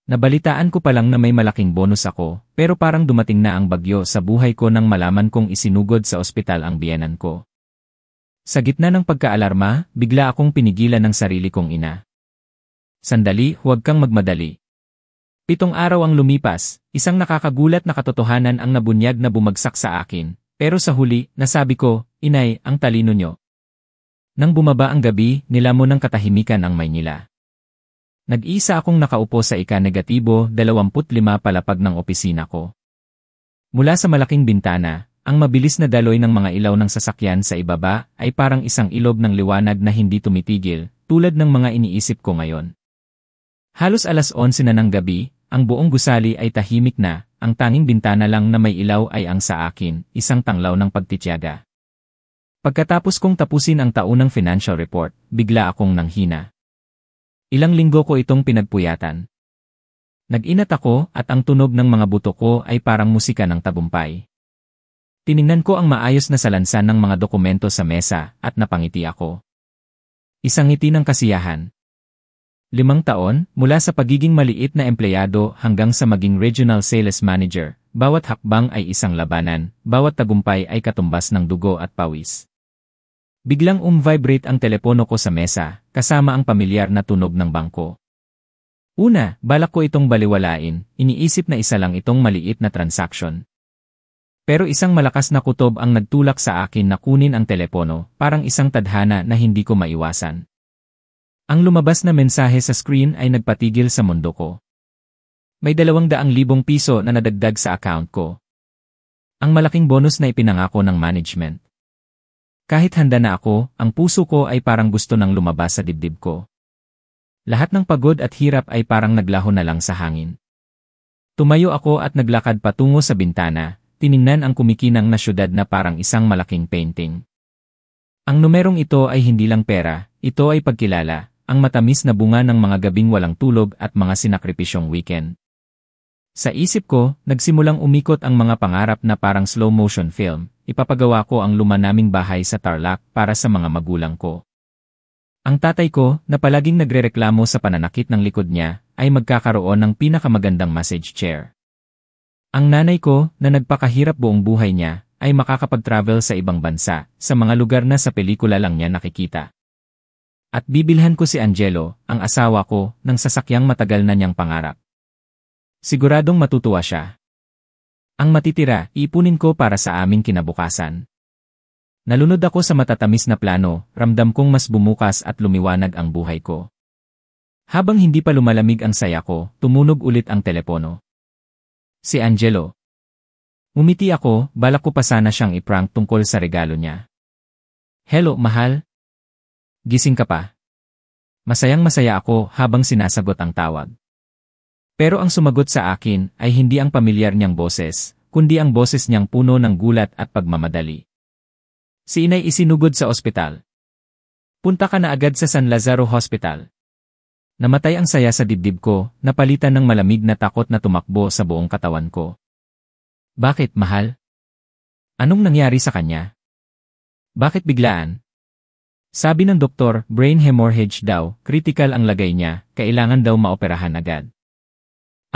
Nabalitaan ko pa lang na may malaking bonus ako, pero parang dumating na ang bagyo sa buhay ko nang malaman kong isinugod sa ospital ang biyenan ko. Sa gitna ng pagkaalarma, bigla akong pinigilan ng sarili kong ina. Sandali, huwag kang magmadali. 7 araw ang lumipas, isang nakakagulat na katotohanan ang nabunyag na bumagsak sa akin, pero sa huli, nasabi ko, Inay, ang talino nyo. Nang bumaba ang gabi, nilamon ng katahimikan ang Maynila. Nag-isa akong nakaupo sa ika-25 palapag ng opisina ko. Mula sa malaking bintana, ang mabilis na daloy ng mga ilaw ng sasakyan sa ibaba ay parang isang ilog ng liwanag na hindi tumitigil, tulad ng mga iniisip ko ngayon. Halos alas 11 na ng gabi, ang buong gusali ay tahimik na, ang tanging bintana lang na may ilaw ay ang sa akin, isang tanglaw ng pagtitiyaga. Pagkatapos kong tapusin ang taunang financial report, bigla akong nanghina. Ilang linggo ko itong pinagpuyatan. Nag-inat ako at ang tunog ng mga buto ko ay parang musika ng tagumpay. Tiningnan ko ang maayos na salansan ng mga dokumento sa mesa at napangiti ako. Isang ngiti ng kasiyahan. 5 taon, mula sa pagiging maliit na empleyado hanggang sa maging regional sales manager, bawat hakbang ay isang labanan, bawat tagumpay ay katumbas ng dugo at pawis. Biglang vibrate ang telepono ko sa mesa, kasama ang pamilyar na tunog ng bangko. Una, balak ko itong baliwalain, iniisip na isa lang itong maliit na transaction. Pero isang malakas na kutob ang nagtulak sa akin na kunin ang telepono, parang isang tadhana na hindi ko maiwasan. Ang lumabas na mensahe sa screen ay nagpatigil sa mundo ko. May 200,000 piso na nadagdag sa account ko. Ang malaking bonus na ipinangako ng management. Kahit handa na ako, ang puso ko ay parang gusto nang lumabas sa dibdib ko. Lahat ng pagod at hirap ay parang naglaho na lang sa hangin. Tumayo ako at naglakad patungo sa bintana, tiningnan ang kumikinang na syudad na parang isang malaking painting. Ang numerong ito ay hindi lang pera, ito ay pagkilala, ang matamis na bunga ng mga gabing walang tulog at mga sinakripisyong weekend. Sa isip ko, nagsimulang umikot ang mga pangarap na parang slow motion film. Ipapagawa ko ang luma naming bahay sa Tarlac para sa mga magulang ko. Ang tatay ko, na palaging nagrereklamo sa pananakit ng likod niya, ay magkakaroon ng pinakamagandang massage chair. Ang nanay ko, na nagpakahirap buong buhay niya, ay makakapag-travel sa ibang bansa, sa mga lugar na sa pelikula lang niya nakikita. At bibilhan ko si Angelo, ang asawa ko, ng sasakyang matagal na niyang pangarap. Siguradong matutuwa siya. Ang matitira, iipunin ko para sa aming kinabukasan. Nalunod ako sa matatamis na plano, ramdam kong mas bumukas at lumiwanag ang buhay ko. Habang hindi pa lumalamig ang saya ko, tumunog ulit ang telepono. Si Angelo. Umiti ako, balak ko pa sana siyang iprank tungkol sa regalo niya. Hello, mahal? Gising ka pa? Masayang-masaya ako habang sinasagot ang tawag. Pero ang sumagot sa akin ay hindi ang pamilyar niyang boses, kundi ang boses niyang puno ng gulat at pagmamadali. Si inay isinugod sa ospital. Punta ka na agad sa San Lazaro Hospital. Namatay ang saya sa dibdib ko, napalitan ng malamig na takot na tumakbo sa buong katawan ko. Bakit, mahal? Anong nangyari sa kanya? Bakit biglaan? Sabi ng doktor, brain hemorrhage daw, critical ang lagay niya, kailangan daw maoperahan agad.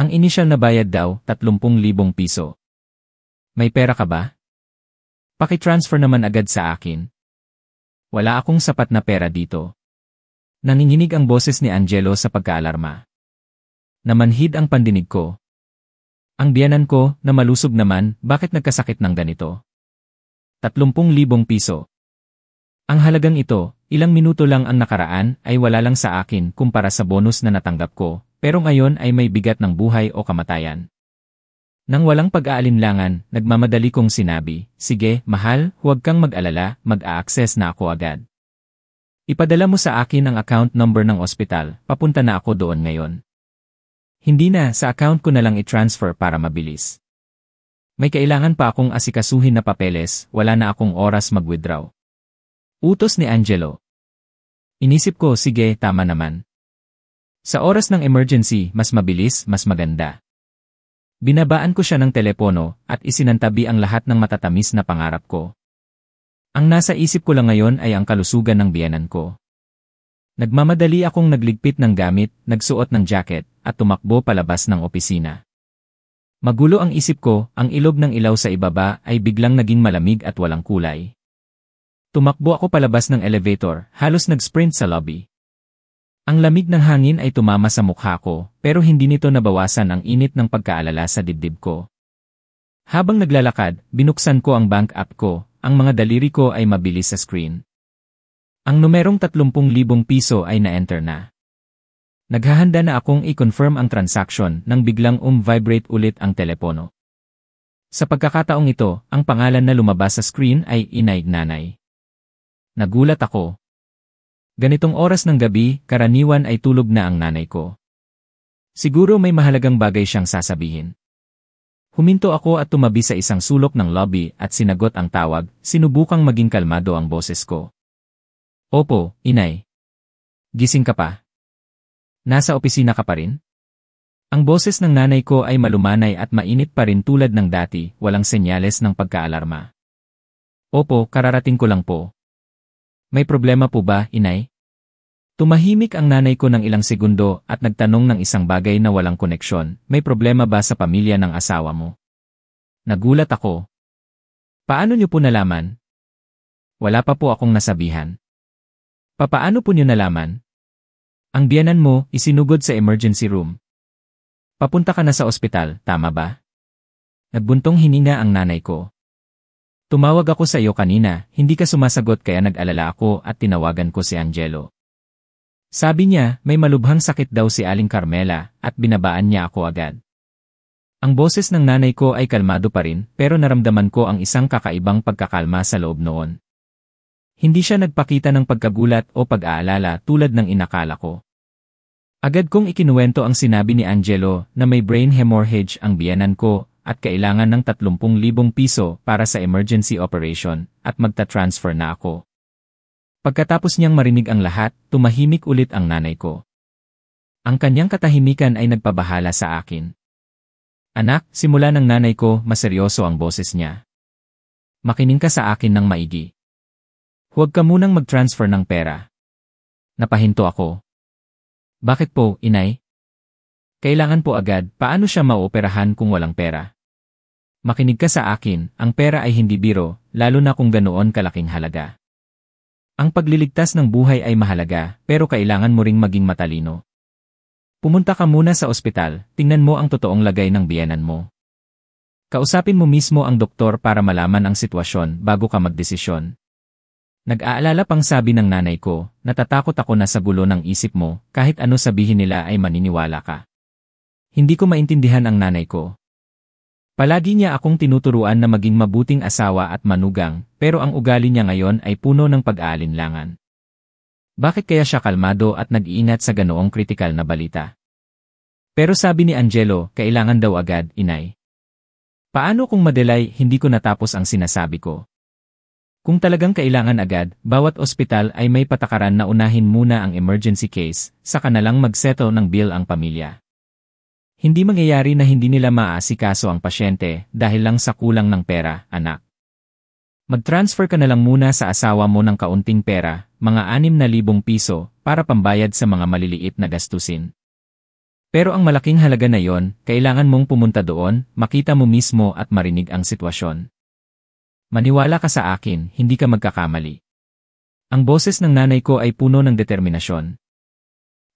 Ang inisyal na bayad daw, 30,000 piso. May pera ka ba? Paki-transfer naman agad sa akin. Wala akong sapat na pera dito. Nanginginig ang boses ni Angelo sa pagkaalarma. Namanhid ang pandinig ko. Ang biyanan ko, na malusog naman, bakit nagkasakit ng ganito? 30,000 piso. Ang halagang ito, ilang minuto lang ang nakaraan, ay wala lang sa akin kumpara sa bonus na natanggap ko. Pero ngayon ay may bigat ng buhay o kamatayan. Nang walang pag-aalinlangan, nagmamadali kong sinabi, sige, mahal, huwag kang mag-alala, mag-a-access na ako agad. Ipadala mo sa akin ang account number ng ospital, papunta na ako doon ngayon. Hindi na, sa account ko na lang i-transfer para mabilis. May kailangan pa akong asikasuhin na papeles, wala na akong oras mag-withdraw. Utos ni Angelo. Inisip ko, sige, tama naman. Sa oras ng emergency, mas mabilis, mas maganda. Binabaan ko siya ng telepono at isinantabi ang lahat ng matatamis na pangarap ko. Ang nasa isip ko lang ngayon ay ang kalusugan ng biyenan ko. Nagmamadali akong nagligpit ng gamit, nagsuot ng jacket, at tumakbo palabas ng opisina. Magulo ang isip ko, ang ilog ng ilaw sa ibaba ay biglang naging malamig at walang kulay. Tumakbo ako palabas ng elevator, halos nag-sprint sa lobby. Ang lamig ng hangin ay tumama sa mukha ko, pero hindi nito nabawasan ang init ng pagkaalala sa dibdib ko. Habang naglalakad, binuksan ko ang bank app ko, ang mga daliri ko ay mabilis sa screen. Ang numerong 30,000 piso ay na-enter na. Naghahanda na akong i-confirm ang transaction nang biglang vibrate ulit ang telepono. Sa pagkakataong ito, ang pangalan na lumabas sa screen ay Inay Nanay. Nagulat ako. Ganitong oras ng gabi, karaniwan ay tulog na ang nanay ko. Siguro may mahalagang bagay siyang sasabihin. Huminto ako at tumabi sa isang sulok ng lobby at sinagot ang tawag, sinubukang maging kalmado ang boses ko. Opo, Inay. Gising ka pa? Nasa opisina ka pa rin? Ang boses ng nanay ko ay malumanay at mainit pa rin tulad ng dati, walang senyales ng pagkaalarma. Opo, kararating ko lang po. May problema po ba, Inay? Tumahimik ang nanay ko ng ilang segundo at nagtanong ng isang bagay na walang koneksyon, may problema ba sa pamilya ng asawa mo? Nagulat ako. Paano niyo po nalaman? Wala pa po akong nasabihan. Papaano po niyo nalaman? Ang biyenan mo, isinugod sa emergency room. Papunta ka na sa ospital, tama ba? Nagbuntong hininga ang nanay ko. Tumawag ako sa iyo kanina, hindi ka sumasagot kaya nag-alala ako at tinawagan ko si Angelo. Sabi niya, may malubhang sakit daw si Aling Carmela at binabaan niya ako agad. Ang boses ng nanay ko ay kalmado pa rin pero naramdaman ko ang isang kakaibang pagkakalma sa loob noon. Hindi siya nagpakita ng pagkagulat o pag-aalala tulad ng inakala ko. Agad kong ikinuwento ang sinabi ni Angelo na may brain hemorrhage ang biyenan ko at kailangan ng 30,000 piso para sa emergency operation at magta-transfer na ako. Pagkatapos niyang marinig ang lahat, tumahimik ulit ang nanay ko. Ang kanyang katahimikan ay nagpabahala sa akin. Anak, simula ng nanay ko, maseryoso ang boses niya. Makinig ka sa akin ng maigi. Huwag ka munang mag-transfer ng pera. Napahinto ako. Bakit po, Inay? Kailangan po agad, paano siya maoperahan kung walang pera? Makinig ka sa akin, ang pera ay hindi biro, lalo na kung ganoon kalaking halaga. Ang pagliligtas ng buhay ay mahalaga, pero kailangan mo ring maging matalino. Pumunta ka muna sa ospital, tingnan mo ang totoong lagay ng biyenan mo. Kausapin mo mismo ang doktor para malaman ang sitwasyon bago ka magdesisyon. Nag-aalala pang sabi ng nanay ko, natatakot ako na sa gulo ng isip mo, kahit ano sabihin nila ay maniniwala ka. Hindi ko maintindihan ang nanay ko. Palagi niya akong tinuturuan na maging mabuting asawa at manugang, pero ang ugali niya ngayon ay puno ng pag-aalinlangan. Bakit kaya siya kalmado at nag-iingat sa ganoong kritikal na balita? Pero sabi ni Angelo, kailangan daw agad, Inay. Paano kung madelay, hindi ko natapos ang sinasabi ko? Kung talagang kailangan agad, bawat ospital ay may patakaran na unahin muna ang emergency case, saka na lang mag-settle ng bill ang pamilya. Hindi mangyayari na hindi nila maaasikaso ang pasyente dahil lang sa kulang ng pera, anak. Mag-transfer ka na lang muna sa asawa mo ng kaunting pera, mga 6,000 piso, para pambayad sa mga maliliit na gastusin. Pero ang malaking halaga na yon, kailangan mong pumunta doon, makita mo mismo at marinig ang sitwasyon. Maniwala ka sa akin, hindi ka magkakamali. Ang boses ng nanay ko ay puno ng determinasyon.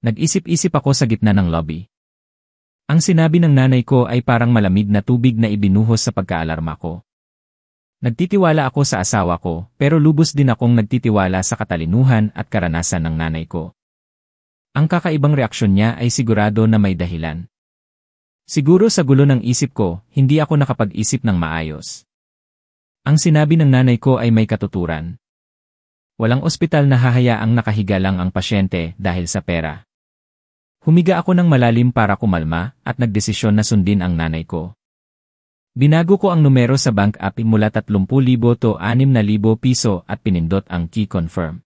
Nag-isip-isip ako sa gitna ng lobby. Ang sinabi ng nanay ko ay parang malamig na tubig na ibinuhos sa pagkaalarma ko. Nagtitiwala ako sa asawa ko, pero lubos din akong nagtitiwala sa katalinuhan at karanasan ng nanay ko. Ang kakaibang reaksyon niya ay sigurado na may dahilan. Siguro sa gulo ng isip ko, hindi ako nakapag-isip ng maayos. Ang sinabi ng nanay ko ay may katuturan. Walang ospital na hahayaang nakahiga lang ang pasyente dahil sa pera. Humiga ako ng malalim para kumalma at nagdesisyon na sundin ang nanay ko. Binago ko ang numero sa bank app mula 30,000 to 6,000 piso at pinindot ang key confirm.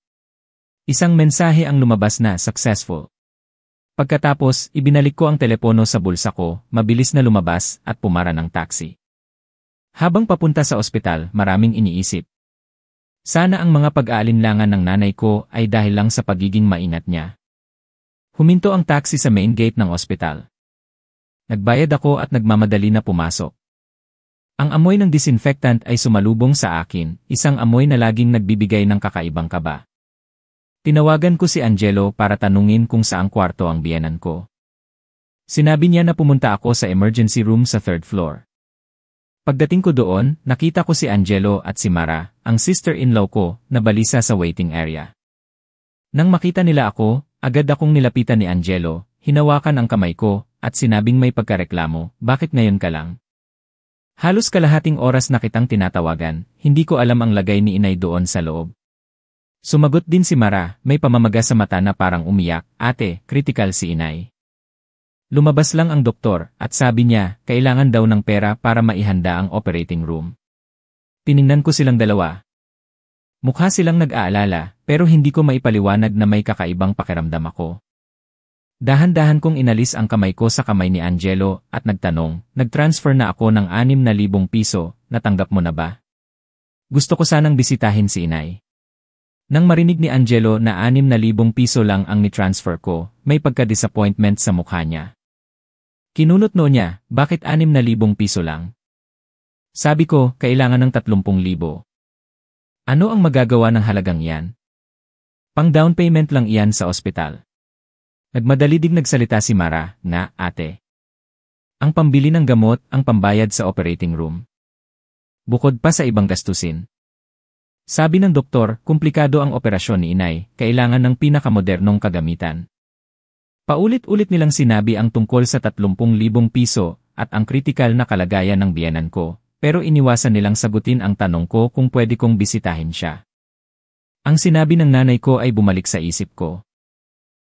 Isang mensahe ang lumabas na successful. Pagkatapos, ibinalik ko ang telepono sa bulsa ko, mabilis na lumabas at pumara ng taxi. Habang papunta sa ospital, maraming iniisip. Sana ang mga pag-aalinlangan ng nanay ko ay dahil lang sa pagiging maingat niya. Huminto ang taxi sa main gate ng ospital. Nagbayad ako at nagmamadali na pumasok. Ang amoy ng disinfectant ay sumalubong sa akin, isang amoy na laging nagbibigay ng kakaibang kaba. Tinawagan ko si Angelo para tanungin kung saang kwarto ang biyenan ko. Sinabi niya na pumunta ako sa emergency room sa 3rd floor. Pagdating ko doon, nakita ko si Angelo at si Mara, ang sister-in-law ko, na balisa sa waiting area. Nang makita nila ako, agad akong nilapitan ni Angelo, hinawakan ang kamay ko, at sinabing may pagkareklamo, bakit ngayon ka lang? Halos kalahating oras na kitang tinatawagan, hindi ko alam ang lagay ni inay doon sa loob. Sumagot din si Mara, may pamamaga sa mata na parang umiyak, ate, critical si inay. Lumabas lang ang doktor at sabi niya, kailangan daw ng pera para maihanda ang operating room. Tiningnan ko silang dalawa. Mukha silang nag-aalala, pero hindi ko maipaliwanag na may kakaibang pakiramdam ako. Dahan-dahan kong inalis ang kamay ko sa kamay ni Angelo at nagtanong, nag-transfer na ako ng 6,000 piso, natanggap mo na ba? Gusto ko sanang bisitahin si inay. Nang marinig ni Angelo na 6,000 piso lang ang ni-transfer ko, may pagka-disappointment sa mukha niya. Kinunot no niya, bakit 6,000 piso lang? Sabi ko, kailangan ng 30,000. Ano ang magagawa ng halagang iyan? Pang down payment lang iyan sa ospital. Nagmadalidig nagsalita si Mara, na, ate. Ang pambili ng gamot, ang pambayad sa operating room. Bukod pa sa ibang gastusin. Sabi ng doktor, komplikado ang operasyon ni inay, kailangan ng pinakamodernong kagamitan. Paulit-ulit nilang sinabi ang tungkol sa 30,000 piso at ang kritikal na kalagayan ng biyenan ko, pero iniwasan nilang sagutin ang tanong ko kung pwede kong bisitahin siya. Ang sinabi ng nanay ko ay bumalik sa isip ko.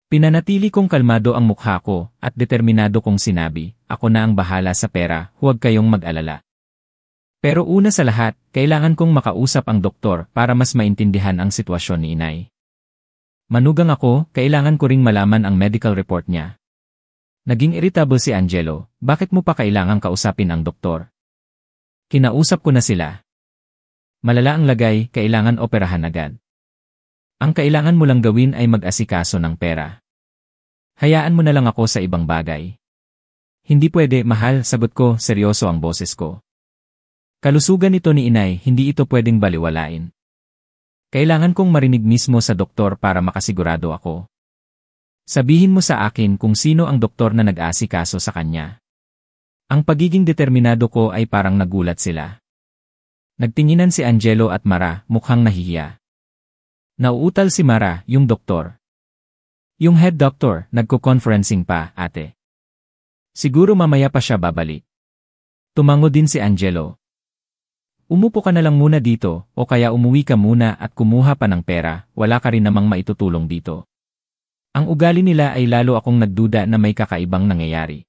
Pinanatili kong kalmado ang mukha ko at determinado kong sinabi, ako na ang bahala sa pera, huwag kayong mag-alala. Pero una sa lahat, kailangan kong makausap ang doktor para mas maintindihan ang sitwasyon ni inay. Manugang ako, kailangan ko ring malaman ang medical report niya. Naging irritable si Angelo, bakit mo pa kailangang kausapin ang doktor? Kinausap ko na sila. Malala ang lagay, kailangan operahan agad. Ang kailangan mo lang gawin ay mag-asikaso ng pera. Hayaan mo na lang ako sa ibang bagay. Hindi pwede, mahal, sagot ko, seryoso ang boses ko. Kalusugan ito ni inay, hindi ito pwedeng baliwalain. Kailangan kong marinig mismo sa doktor para makasigurado ako. Sabihin mo sa akin kung sino ang doktor na nag-aasikaso sa kanya. Ang pagiging determinado ko ay parang nagulat sila. Nagtinginan si Angelo at Mara, mukhang nahihiya. Nauutal si Mara, yung doktor. Yung head doctor, nagko-conferencing pa, ate. Siguro mamaya pa siya babalik. Tumango din si Angelo. Umupo ka na lang muna dito, o kaya umuwi ka muna at kumuha pa ng pera, wala ka rin namang maitutulong dito. Ang ugali nila ay lalo akong nagduda na may kakaibang nangyayari.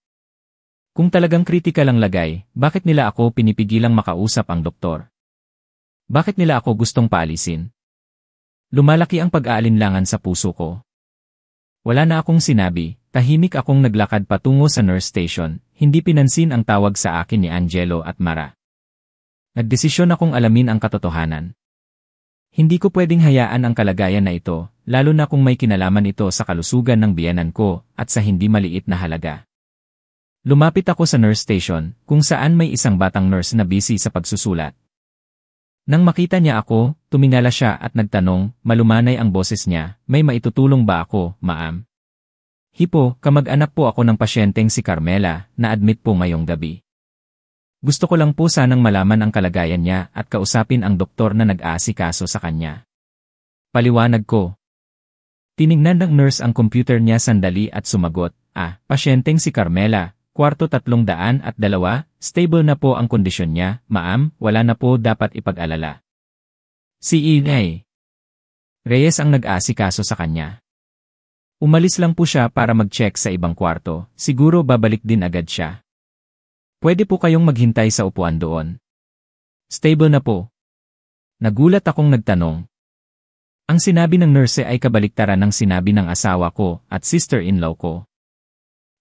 Kung talagang kritikal ang lagay, bakit nila ako pinipigilang makausap ang doktor? Bakit nila ako gustong paalisin? Lumalaki ang pag-aalinlangan sa puso ko. Wala na akong sinabi, tahimik akong naglakad patungo sa nurse station, hindi pinansin ang tawag sa akin ni Angelo at Mara. Nagdesisyon akong alamin ang katotohanan. Hindi ko pwedeng hayaan ang kalagayan na ito, lalo na kung may kinalaman ito sa kalusugan ng biyenan ko at sa hindi maliit na halaga. Lumapit ako sa nurse station, kung saan may isang batang nurse na busy sa pagsusulat. Nang makita niya ako, tumingala siya at nagtanong, malumanay ang boses niya, may maitutulong ba ako, ma'am? Hipo, kamag-anak po ako ng pasyenteng si Carmela, na admit po ngayong gabi. Gusto ko lang po sanang malaman ang kalagayan niya at kausapin ang doktor na nag-aasikaso sa kanya. Paliwanag ko. Tiningnan ng nurse ang computer niya sandali at sumagot, pasyenteng si Carmela, kwarto 302, stable na po ang kondisyon niya, ma'am, wala na po dapat ipag-alala. Si Inay Reyes ang nag-aasikaso sa kanya. Umalis lang po siya para mag-check sa ibang kwarto, siguro babalik din agad siya. Pwede po kayong maghintay sa upuan doon. Stable na po. Nagulat akong nagtanong. Ang sinabi ng nurse ay kabaliktaran ng sinabi ng asawa ko at sister-in-law ko.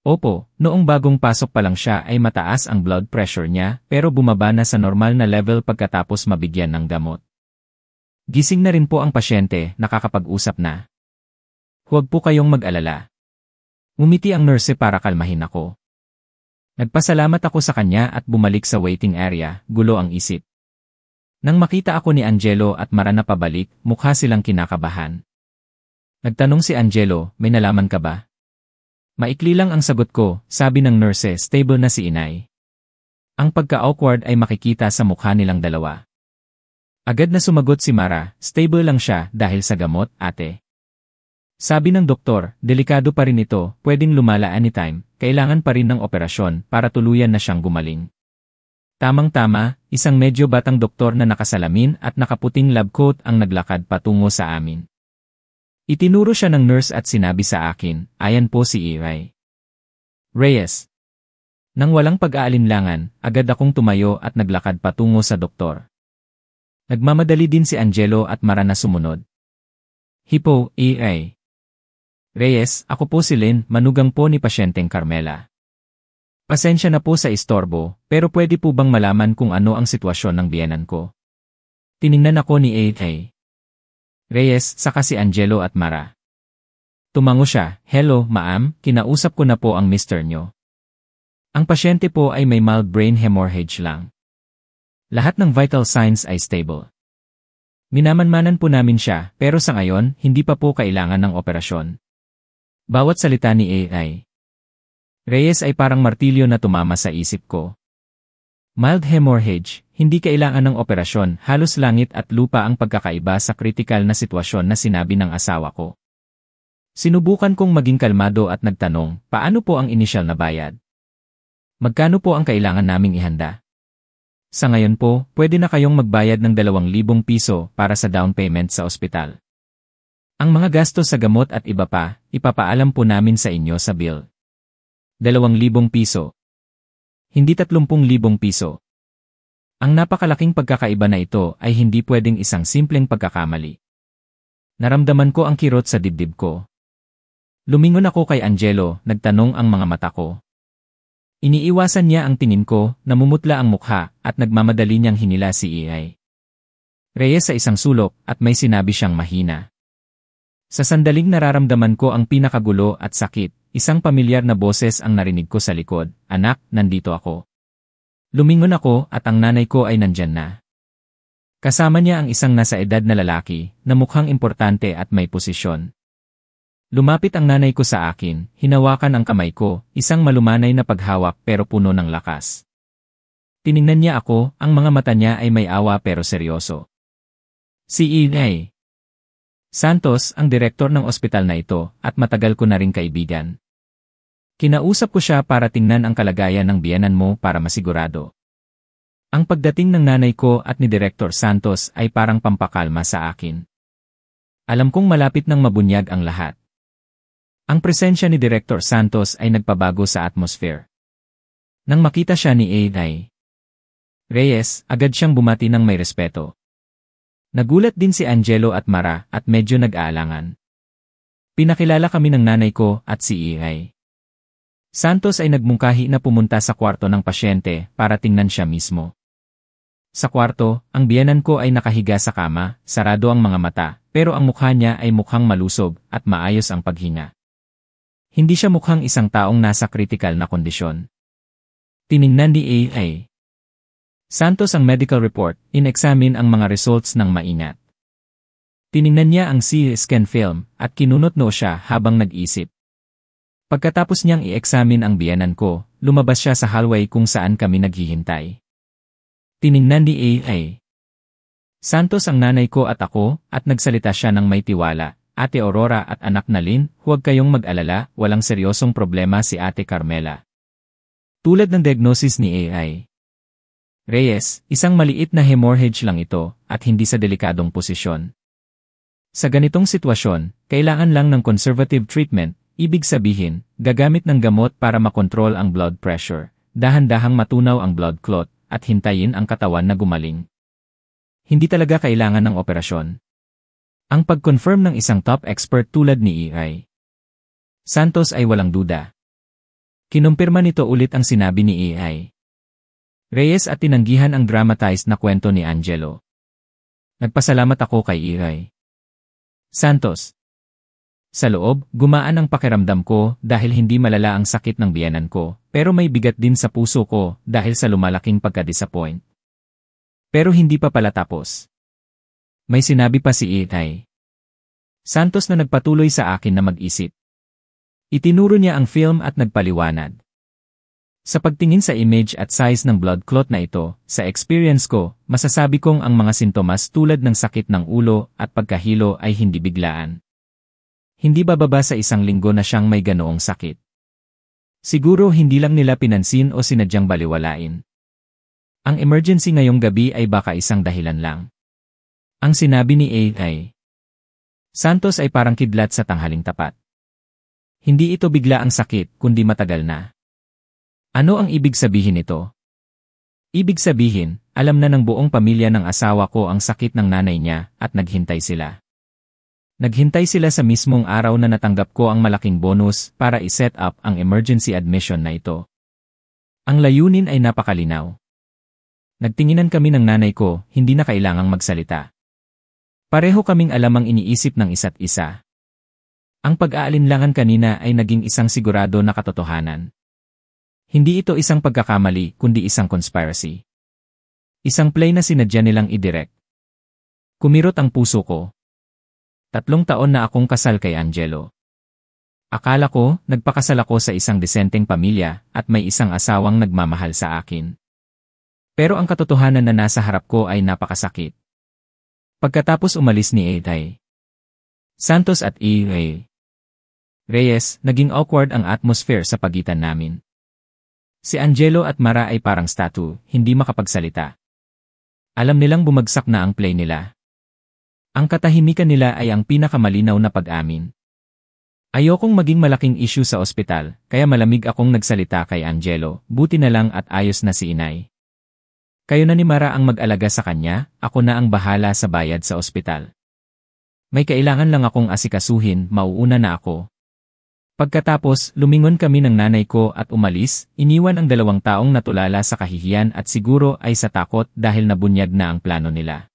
Opo, noong bagong pasok pa lang siya ay mataas ang blood pressure niya pero bumaba na sa normal na level pagkatapos mabigyan ng gamot. Gising na rin po ang pasyente, nakakapag-usap na. Huwag po kayong mag-alala. Ngumiti ang nurse para kalmahin ako. Nagpasalamat ako sa kanya at bumalik sa waiting area, gulo ang isip. Nang makita ako ni Angelo at Mara na pabalik, mukha silang kinakabahan. Nagtanong si Angelo, may nalaman ka ba? Maikli lang ang sagot ko, sabi ng nurse, stable na si inay. Ang pagka-awkward ay makikita sa mukha nilang dalawa. Agad na sumagot si Mara, stable lang siya dahil sa gamot, ate. Sabi ng doktor, delikado pa rin ito, pwedeng lumala anytime, kailangan pa rin ng operasyon para tuluyan na siyang gumaling. Tamang-tama, isang medyo batang doktor na nakasalamin at nakaputing lab coat ang naglakad patungo sa amin. Itinuro siya ng nurse at sinabi sa akin, ayan po si Iray Reyes. Nang walang pag-aalinlangan, agad akong tumayo at naglakad patungo sa doktor. Nagmamadali din si Angelo at Mara na sumunod. Hipo, Iray Reyes, ako po si Lynn, manugang po ni pasyenteng Carmela. Pasensya na po sa istorbo, pero pwede po bang malaman kung ano ang sitwasyon ng biyenan ko? Tiningnan ako ni A.A. Reyes, saka si Angelo at Mara. Tumango siya, hello, ma'am, kinausap ko na po ang mister nyo. Ang pasyente po ay may mild brain hemorrhage lang. Lahat ng vital signs ay stable. Minamanmanan po namin siya, pero sa ngayon, hindi pa po kailangan ng operasyon. Bawat salita ni A.I. Reyes ay parang martilyo na tumama sa isip ko. Mild hemorrhage, hindi kailangan ng operasyon, halos langit at lupa ang pagkakaiba sa kritikal na sitwasyon na sinabi ng asawa ko. Sinubukan kong maging kalmado at nagtanong, paano po ang inisyal na bayad? Magkano po ang kailangan naming ihanda? Sa ngayon po, pwede na kayong magbayad ng 2,000 piso para sa down payment sa ospital. Ang mga gastos sa gamot at iba pa, ipapaalam po namin sa inyo sa bill. 2,000 piso. Hindi 30,000 piso. Ang napakalaking pagkakaiba na ito ay hindi pwedeng isang simpleng pagkakamali. Naramdaman ko ang kirot sa dibdib ko. Lumingon ako kay Angelo, nagtanong ang mga mata ko. Iniiwasan niya ang tingin ko, namumutla ang mukha, at nagmamadali niyang hinila si Iay Reyes sa isang sulok, at may sinabi siyang mahina. Sa sandaling nararamdaman ko ang pinakagulo at sakit, isang pamilyar na boses ang narinig ko sa likod, anak, nandito ako. Lumingon ako at ang nanay ko ay nandyan na. Kasama niya ang isang nasa edad na lalaki, na mukhang importante at may posisyon. Lumapit ang nanay ko sa akin, hinawakan ang kamay ko, isang malumanay na paghawak pero puno ng lakas. Tiningnan niya ako, ang mga mata niya ay may awa pero seryoso. Si Inay Santos ang direktor ng ospital na ito at matagal ko na ring kaibigan. Kinausap ko siya para tingnan ang kalagayan ng biyenan mo para masigurado. Ang pagdating ng nanay ko at ni Direktor Santos ay parang pampakalma sa akin. Alam kong malapit nang mabunyag ang lahat. Ang presensya ni Direktor Santos ay nagpabago sa atmosphere. Nang makita siya ni A.I. Reyes, agad siyang bumati ng may respeto. Nagulat din si Angelo at Mara at medyo nag-aalangan. Pinakilala kami ng nanay ko at si A.I. Santos ay nagmungkahi na pumunta sa kwarto ng pasyente para tingnan siya mismo. Sa kwarto, ang biyenan ko ay nakahiga sa kama, sarado ang mga mata, pero ang mukha niya ay mukhang malusog at maayos ang paghinga. Hindi siya mukhang isang taong nasa kritikal na kondisyon. Tiningnan ni A.I. Santos ang medical report, in-examine ang mga results ng maingat. Tiningnan niya ang CT scan film at kinunot noo siya habang nag-isip. Pagkatapos niyang i-examine ang biyenan ko, lumabas siya sa hallway kung saan kami naghihintay. Tiningnan ni A.I. Santos ang nanay ko at ako at nagsalita siya ng may tiwala. Ate Aurora at anak na Lynn, huwag kayong mag-alala, walang seryosong problema si Ate Carmela. Tulad ng diagnosis ni A.I. Reyes, isang maliit na hemorrhage lang ito at hindi sa delikadong posisyon. Sa ganitong sitwasyon, kailangan lang ng conservative treatment, ibig sabihin, gagamit ng gamot para makontrol ang blood pressure, dahan-dahang matunaw ang blood clot, at hintayin ang katawan na gumaling. Hindi talaga kailangan ng operasyon. Ang pag-confirm ng isang top expert tulad ni A.I. Santos ay walang duda. Kinumpirma nito ulit ang sinabi ni A.I. Reyes at tinanggihan ang dramatized na kwento ni Angelo. Nagpasalamat ako kay Iray Santos. Sa loob, gumaan ang pakiramdam ko dahil hindi malala ang sakit ng biyenan ko, pero may bigat din sa puso ko dahil sa lumalaking pagka-disappoint. Pero hindi pa pala tapos. May sinabi pa si Iray Santos na nagpatuloy sa akin na mag-isip. Itinuro niya ang film at nagpaliwanag. Sa pagtingin sa image at size ng blood clot na ito, sa experience ko, masasabi kong ang mga sintomas tulad ng sakit ng ulo at pagkahilo ay hindi biglaan. Hindi bababa sa 1 linggo na siyang may ganoong sakit. Siguro hindi lang nila pinansin o sinadyang baliwalain. Ang emergency ngayong gabi ay baka isang dahilan lang. Ang sinabi ni A.I. Santos ay parang kidlat sa tanghaling tapat. Hindi ito bigla ang sakit, kundi matagal na. Ano ang ibig sabihin nito? Ibig sabihin, alam na ng buong pamilya ng asawa ko ang sakit ng nanay niya at naghintay sila. Naghintay sila sa mismong araw na natanggap ko ang malaking bonus para i-set up ang emergency admission na ito. Ang layunin ay napakalinaw. Nagtinginan kami ng nanay ko, hindi na kailangang magsalita. Pareho kaming alam ang iniisip ng isa't isa. Ang pag-aalinlangan kanina ay naging isang sigurado na katotohanan. Hindi ito isang pagkakamali, kundi isang conspiracy. Isang play na sinadya nilang i-direct. Kumirot ang puso ko. 3 taon na akong kasal kay Angelo. Akala ko, nagpakasal ako sa isang disenteng pamilya at may isang asawang nagmamahal sa akin. Pero ang katotohanan na nasa harap ko ay napakasakit. Pagkatapos umalis ni A.I. Santos at E.A. Reyes, naging awkward ang atmosphere sa pagitan namin. Si Angelo at Mara ay parang statue, hindi makapagsalita. Alam nilang bumagsak na ang play nila. Ang katahimikan nila ay ang pinakamalinaw na pag-amin. Ayokong maging malaking issue sa ospital, kaya malamig akong nagsalita kay Angelo, buti na lang at ayos na si inay. Kayo na ni Mara ang mag-alaga sa kanya, ako na ang bahala sa bayad sa ospital. May kailangan lang akong asikasuhin, mauuna na ako. Pagkatapos, lumingon kami ng nanay ko at umalis, iniwan ang 2 taong natulala sa kahihiyan at siguro ay sa takot dahil nabunyag na ang plano nila.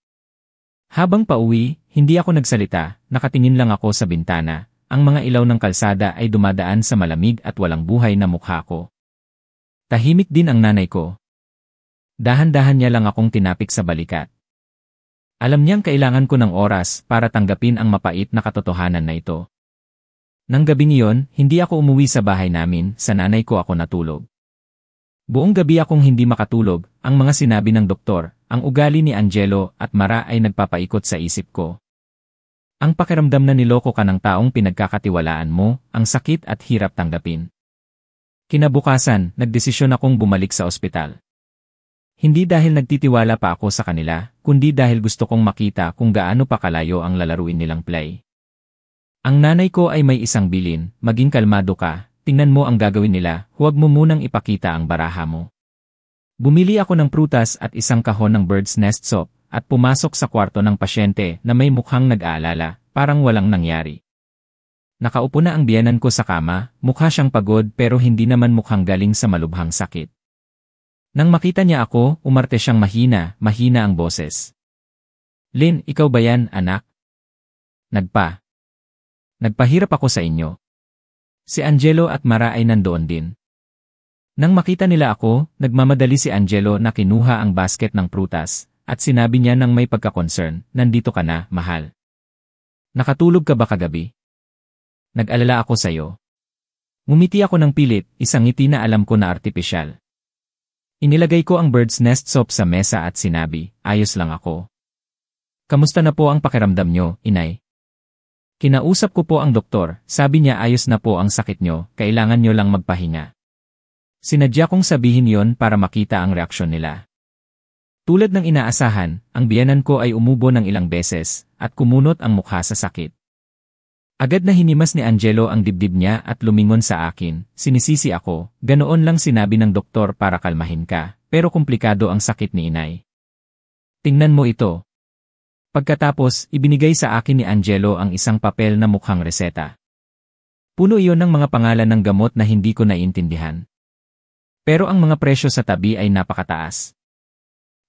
Habang pauwi, hindi ako nagsalita, nakatingin lang ako sa bintana, ang mga ilaw ng kalsada ay dumadaan sa malamig at walang buhay na mukha ko. Tahimik din ang nanay ko. Dahan-dahan niya lang akong tinapik sa balikat. Alam niyang kailangan ko ng oras para tanggapin ang mapait na katotohanan na ito. Nang gabing iyon, hindi ako umuwi sa bahay namin, sa nanay ko ako natulog. Buong gabi akong hindi makatulog, ang mga sinabi ng doktor, ang ugali ni Angelo at Mara ay nagpapaikot sa isip ko. Ang pakiramdam na niloko ka ng taong pinagkakatiwalaan mo, ang sakit at hirap tanggapin. Kinabukasan, nagdesisyon akong bumalik sa ospital. Hindi dahil nagtitiwala pa ako sa kanila, kundi dahil gusto kong makita kung gaano pa kalayo ang lalaruin nilang play. Ang nanay ko ay may isang bilin, maging kalmado ka, tingnan mo ang gagawin nila, huwag mo munang ipakita ang baraha mo. Bumili ako ng prutas at isang kahon ng bird's nest soap at pumasok sa kwarto ng pasyente na may mukhang nag-aalala, parang walang nangyari. Nakaupo na ang biyenan ko sa kama, mukha siyang pagod pero hindi naman mukhang galing sa malubhang sakit. Nang makita niya ako, umarte siyang mahina ang boses. Lynn, ikaw ba yan, anak? Nagpahirap ako sa inyo. Si Angelo at Mara ay nandoon din. Nang makita nila ako, nagmamadali si Angelo na kinuha ang basket ng prutas, at sinabi niya nang may pagka-concern, nandito ka na, mahal. Nakatulog ka ba kagabi? Nag-alala ako sa'yo. Ngumiti ako ng pilit, isang ngiti na alam ko na artipisyal. Inilagay ko ang bird's nest soap sa mesa at sinabi, ayos lang ako. Kamusta na po ang pakiramdam nyo, inay? Kinausap ko po ang doktor, sabi niya ayos na po ang sakit nyo, kailangan nyo lang magpahinga. Sinadya kong sabihin yon para makita ang reaksyon nila. Tulad ng inaasahan, ang biyenan ko ay umubo ng ilang beses, at kumunot ang mukha sa sakit. Agad na hinimas ni Angelo ang dibdib niya at lumingon sa akin, sinisisi ako, ganoon lang sinabi ng doktor para kalmahin ka, pero komplikado ang sakit ni inay. Tingnan mo ito. Pagkatapos, ibinigay sa akin ni Angelo ang isang papel na mukhang reseta. Puno iyon ng mga pangalan ng gamot na hindi ko naiintindihan. Pero ang mga presyo sa tabi ay napakataas.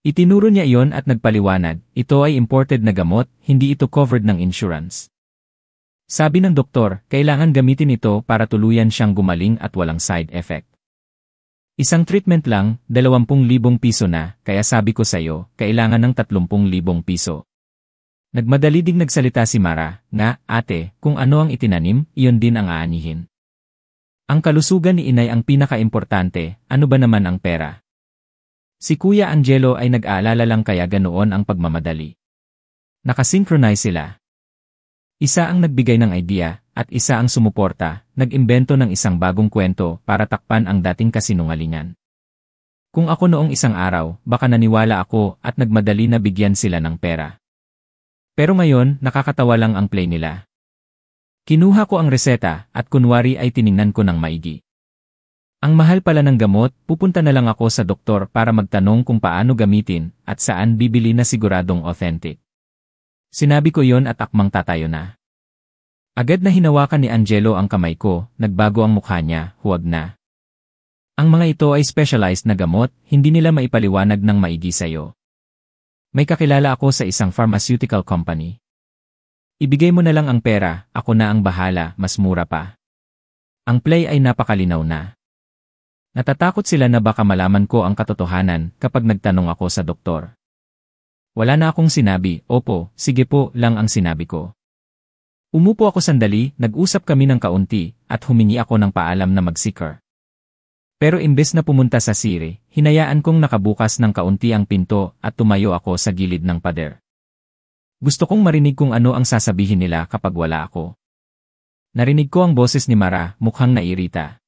Itinuro niya iyon at nagpaliwanag, ito ay imported na gamot, hindi ito covered ng insurance. Sabi ng doktor, kailangan gamitin ito para tuluyan siyang gumaling at walang side effect. Isang treatment lang, 20,000 piso na, kaya sabi ko sa'yo, kailangan ng 30,000 piso. Nagmadali ding nagsalita si Mara, nga, ate, kung ano ang itinanim, iyon din ang aanihin. Ang kalusugan ni inay ang pinaka-importante, ano ba naman ang pera? Si Kuya Angelo ay nag-aalala lang kaya ganoon ang pagmamadali. Nakasynchronize sila. Isa ang nagbigay ng idea, at isa ang sumuporta, nag-imbento ng isang bagong kwento para takpan ang dating kasinungalingan. Kung ako noong isang araw, baka naniwala ako at nagmadali na bigyan sila ng pera. Pero ngayon, nakakatawa lang ang play nila. Kinuha ko ang reseta at kunwari ay tiningnan ko ng maigi. Ang mahal pala ng gamot, pupunta na lang ako sa doktor para magtanong kung paano gamitin at saan bibili na siguradong authentic. Sinabi ko yon at akmang tatayo na. Agad na hinawakan ni Angelo ang kamay ko, nagbago ang mukha niya, huwag na. Ang mga ito ay specialized na gamot, hindi nila maipaliwanag ng maigi sa'yo. May kakilala ako sa isang pharmaceutical company. Ibigay mo na lang ang pera, ako na ang bahala, mas mura pa. Ang play ay napakalinaw na. Natatakot sila na baka malaman ko ang katotohanan kapag nagtanong ako sa doktor. Wala na akong sinabi, opo, sige po lang ang sinabi ko. Umupo ako sandali, nag-usap kami ng kaunti, at humingi ako ng paalam na mag-seeker. Pero imbes na pumunta sa siri, hinayaan kong nakabukas ng kaunti ang pinto at tumayo ako sa gilid ng pader. Gusto kong marinig kung ano ang sasabihin nila kapag wala ako. Narinig ko ang boses ni Mara, mukhang nairita.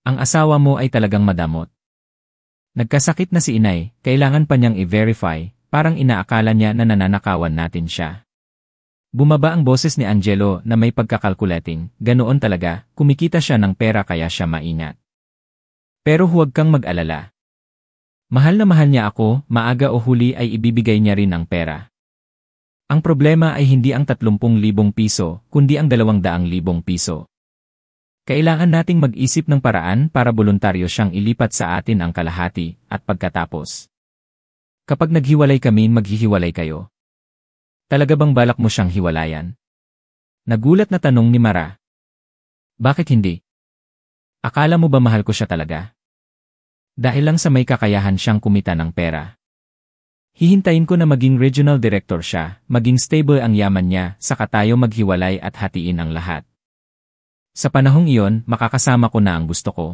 Ang asawa mo ay talagang madamot. Nagkasakit na si inay, kailangan pa niyang i-verify, parang inaakala niya na nananakawan natin siya. Bumaba ang boses ni Angelo na may pagkakalkulating, ganoon talaga, kumikita siya ng pera kaya siya maingat. Pero huwag kang mag-alala. Mahal na mahal niya ako, maaga o huli ay ibibigay niya rin ang pera. Ang problema ay hindi ang 30,000 piso, kundi ang 200,000 piso. Kailangan nating mag-isip ng paraan para voluntaryo siyang ilipat sa atin ang kalahati, at pagkatapos. Kapag naghiwalay kami, maghihiwalay kayo. Talaga bang balak mo siyang hiwalayan? Nagulat na tanong ni Mara. Bakit hindi? Akala mo ba mahal ko siya talaga? Dahil lang sa may kakayahan siyang kumita ng pera. Hihintayin ko na maging regional director siya, maging stable ang yaman niya, saka tayo maghiwalay at hatiin ang lahat. Sa panahong iyon, makakasama ko na ang gusto ko.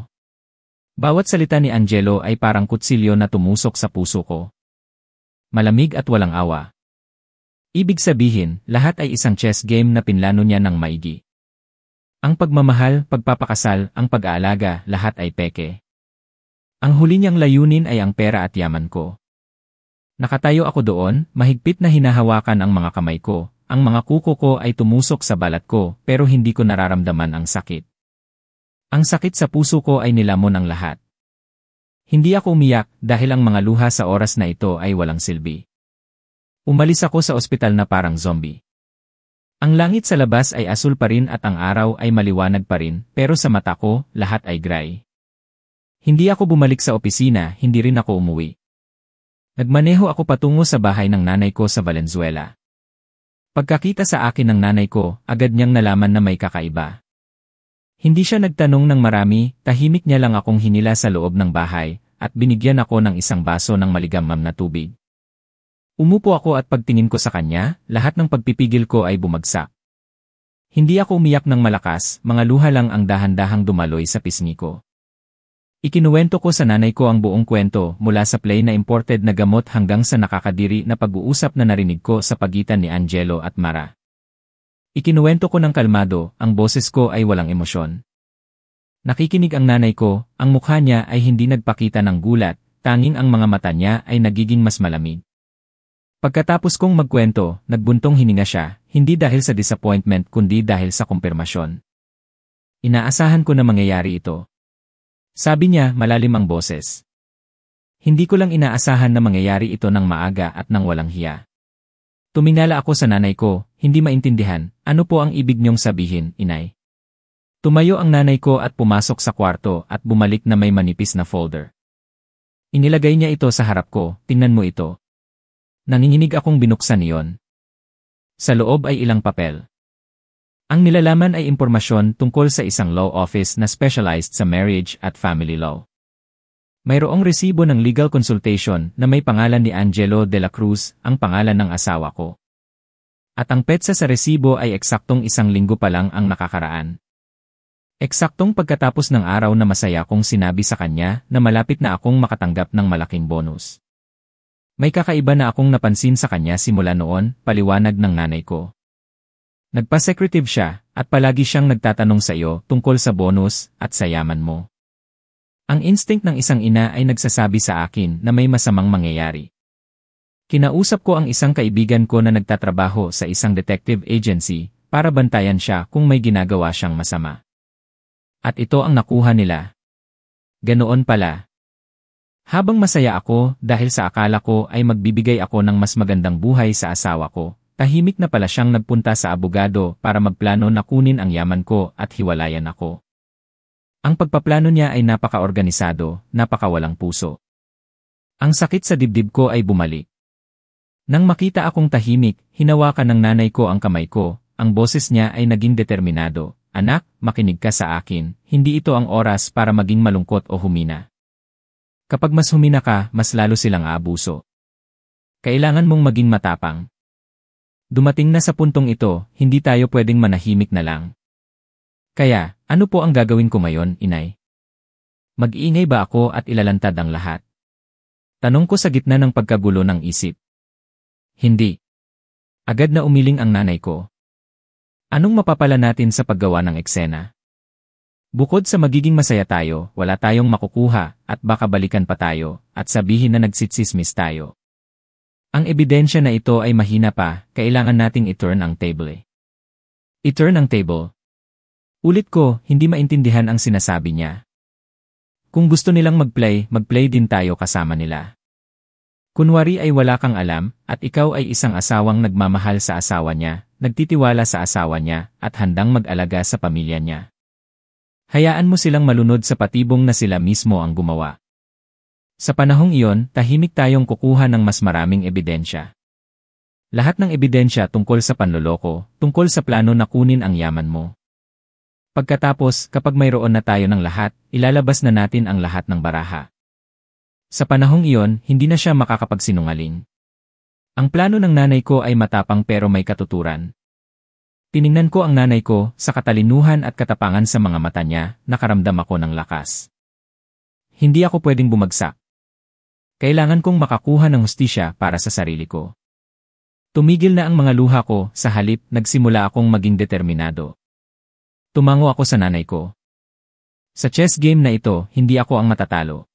Bawat salita ni Angelo ay parang kutsilyo na tumusok sa puso ko. Malamig at walang awa. Ibig sabihin, lahat ay isang chess game na pinlano niya ng maigi. Ang pagmamahal, pagpapakasal, ang pag-aalaga, lahat ay peke. Ang huli niyang layunin ay ang pera at yaman ko. Nakatayo ako doon, mahigpit na hinahawakan ang mga kamay ko. Ang mga kuko ko ay tumusok sa balat ko, pero hindi ko nararamdaman ang sakit. Ang sakit sa puso ko ay nilamon ang lahat. Hindi ako umiyak dahil ang mga luha sa oras na ito ay walang silbi. Umalis ako sa ospital na parang zombie. Ang langit sa labas ay asul pa rin at ang araw ay maliwanag pa rin, pero sa mata ko, lahat ay gray. Hindi ako bumalik sa opisina, hindi rin ako umuwi. Nagmaneho ako patungo sa bahay ng nanay ko sa Valenzuela. Pagkakita sa akin ng nanay ko, agad niyang nalaman na may kakaiba. Hindi siya nagtanong ng marami, tahimik niya lang akong hinila sa loob ng bahay, at binigyan ako ng isang baso ng maligamgam na tubig. Umupo ako at pagtingin ko sa kanya, lahat ng pagpipigil ko ay bumagsak. Hindi ako umiyak ng malakas, mga luha lang ang dahan-dahang dumaloy sa pisngi ko. Ikinuwento ko sa nanay ko ang buong kwento mula sa play na imported na gamot hanggang sa nakakadiri na pag-uusap na narinig ko sa pagitan ni Angelo at Mara. Ikinuwento ko ng kalmado, ang boses ko ay walang emosyon. Nakikinig ang nanay ko, ang mukha niya ay hindi nagpakita ng gulat, tanging ang mga mata niya ay nagiging mas malamig. Pagkatapos kong magkwento, nagbuntong hininga siya, hindi dahil sa disappointment kundi dahil sa kumpirmasyon. Inaasahan ko na mangyayari ito. Sabi niya, malalim ang boses. Hindi ko lang inaasahan na mangyayari ito ng maaga at ng walang hiya. Tumingala ako sa nanay ko, hindi maintindihan, ano po ang ibig niyong sabihin, inay? Tumayo ang nanay ko at pumasok sa kwarto at bumalik na may manipis na folder. Inilagay niya ito sa harap ko, tingnan mo ito. Nanginginig akong binuksan iyon. Sa loob ay ilang papel. Ang nilalaman ay impormasyon tungkol sa isang law office na specialized sa marriage at family law. Mayroong resibo ng legal consultation na may pangalan ni Angelo de la Cruz, ang pangalan ng asawa ko. At ang petsa sa resibo ay eksaktong 1 linggo pa lang ang nakakaraan. Eksaktong pagkatapos ng araw na masaya kong sinabi sa kanya na malapit na akong makatanggap ng malaking bonus. May kakaiba na akong napansin sa kanya simula noon, paliwanag ng nanay ko. Nagpa-secretive siya, at palagi siyang nagtatanong sa iyo tungkol sa bonus at sa yaman mo. Ang instinct ng isang ina ay nagsasabi sa akin na may masamang mangyayari. Kinausap ko ang isang kaibigan ko na nagtatrabaho sa isang detective agency para bantayan siya kung may ginagawa siyang masama. At ito ang nakuha nila. Ganoon pala. Habang masaya ako dahil sa akala ko ay magbibigay ako ng mas magandang buhay sa asawa ko, tahimik na pala siyang nagpunta sa abogado para magplano na kunin ang yaman ko at hiwalayan ako. Ang pagpaplano niya ay napaka-organisado, napakawalang puso. Ang sakit sa dibdib ko ay bumalik. Nang makita akong tahimik, hinawakan ng nanay ko ang kamay ko, ang boses niya ay naging determinado. Anak, makinig ka sa akin, hindi ito ang oras para maging malungkot o humina. Kapag mas humina ka, mas lalo silang aabuso. Kailangan mong maging matapang. Dumating na sa puntong ito, hindi tayo pwedeng manahimik na lang. Kaya, ano po ang gagawin ko ngayon, inay? Mag-iingay ba ako at ilalantad ang lahat? Tanong ko sa gitna ng pagkagulo ng isip. Hindi. Agad na umiling ang nanay ko. Anong mapapala natin sa paggawa ng eksena? Bukod sa magiging masaya tayo, wala tayong makukuha at baka balikan pa tayo at sabihin na nagsitsismis tayo. Ang ebidensya na ito ay mahina pa, kailangan nating i-turn ang table. I-turn ang table. Ulit ko, hindi maintindihan ang sinasabi niya. Kung gusto nilang mag-play din tayo kasama nila. Kunwari ay wala kang alam, at ikaw ay isang asawang nagmamahal sa asawa niya, nagtitiwala sa asawa niya, at handang mag-alaga sa pamilya niya. Hayaan mo silang malunod sa patibong na sila mismo ang gumawa. Sa panahong iyon, tahimik tayong kukuha ng mas maraming ebidensya. Lahat ng ebidensya tungkol sa panloloko, tungkol sa plano na kunin ang yaman mo. Pagkatapos, kapag mayroon na tayo ng lahat, ilalabas na natin ang lahat ng baraha. Sa panahong iyon, hindi na siya makakapagsinungaling. Ang plano ng nanay ko ay matapang pero may katuturan. Tiningnan ko ang nanay ko, sa katalinuhan at katapangan sa mga mata niya, nakaramdam ako ng lakas. Hindi ako pwedeng bumagsak. Kailangan kong makakuha ng hustisya para sa sarili ko. Tumigil na ang mga luha ko, sa halip, nagsimula akong maging determinado. Tumango ako sa nanay ko. Sa chess game na ito, hindi ako ang matatalo.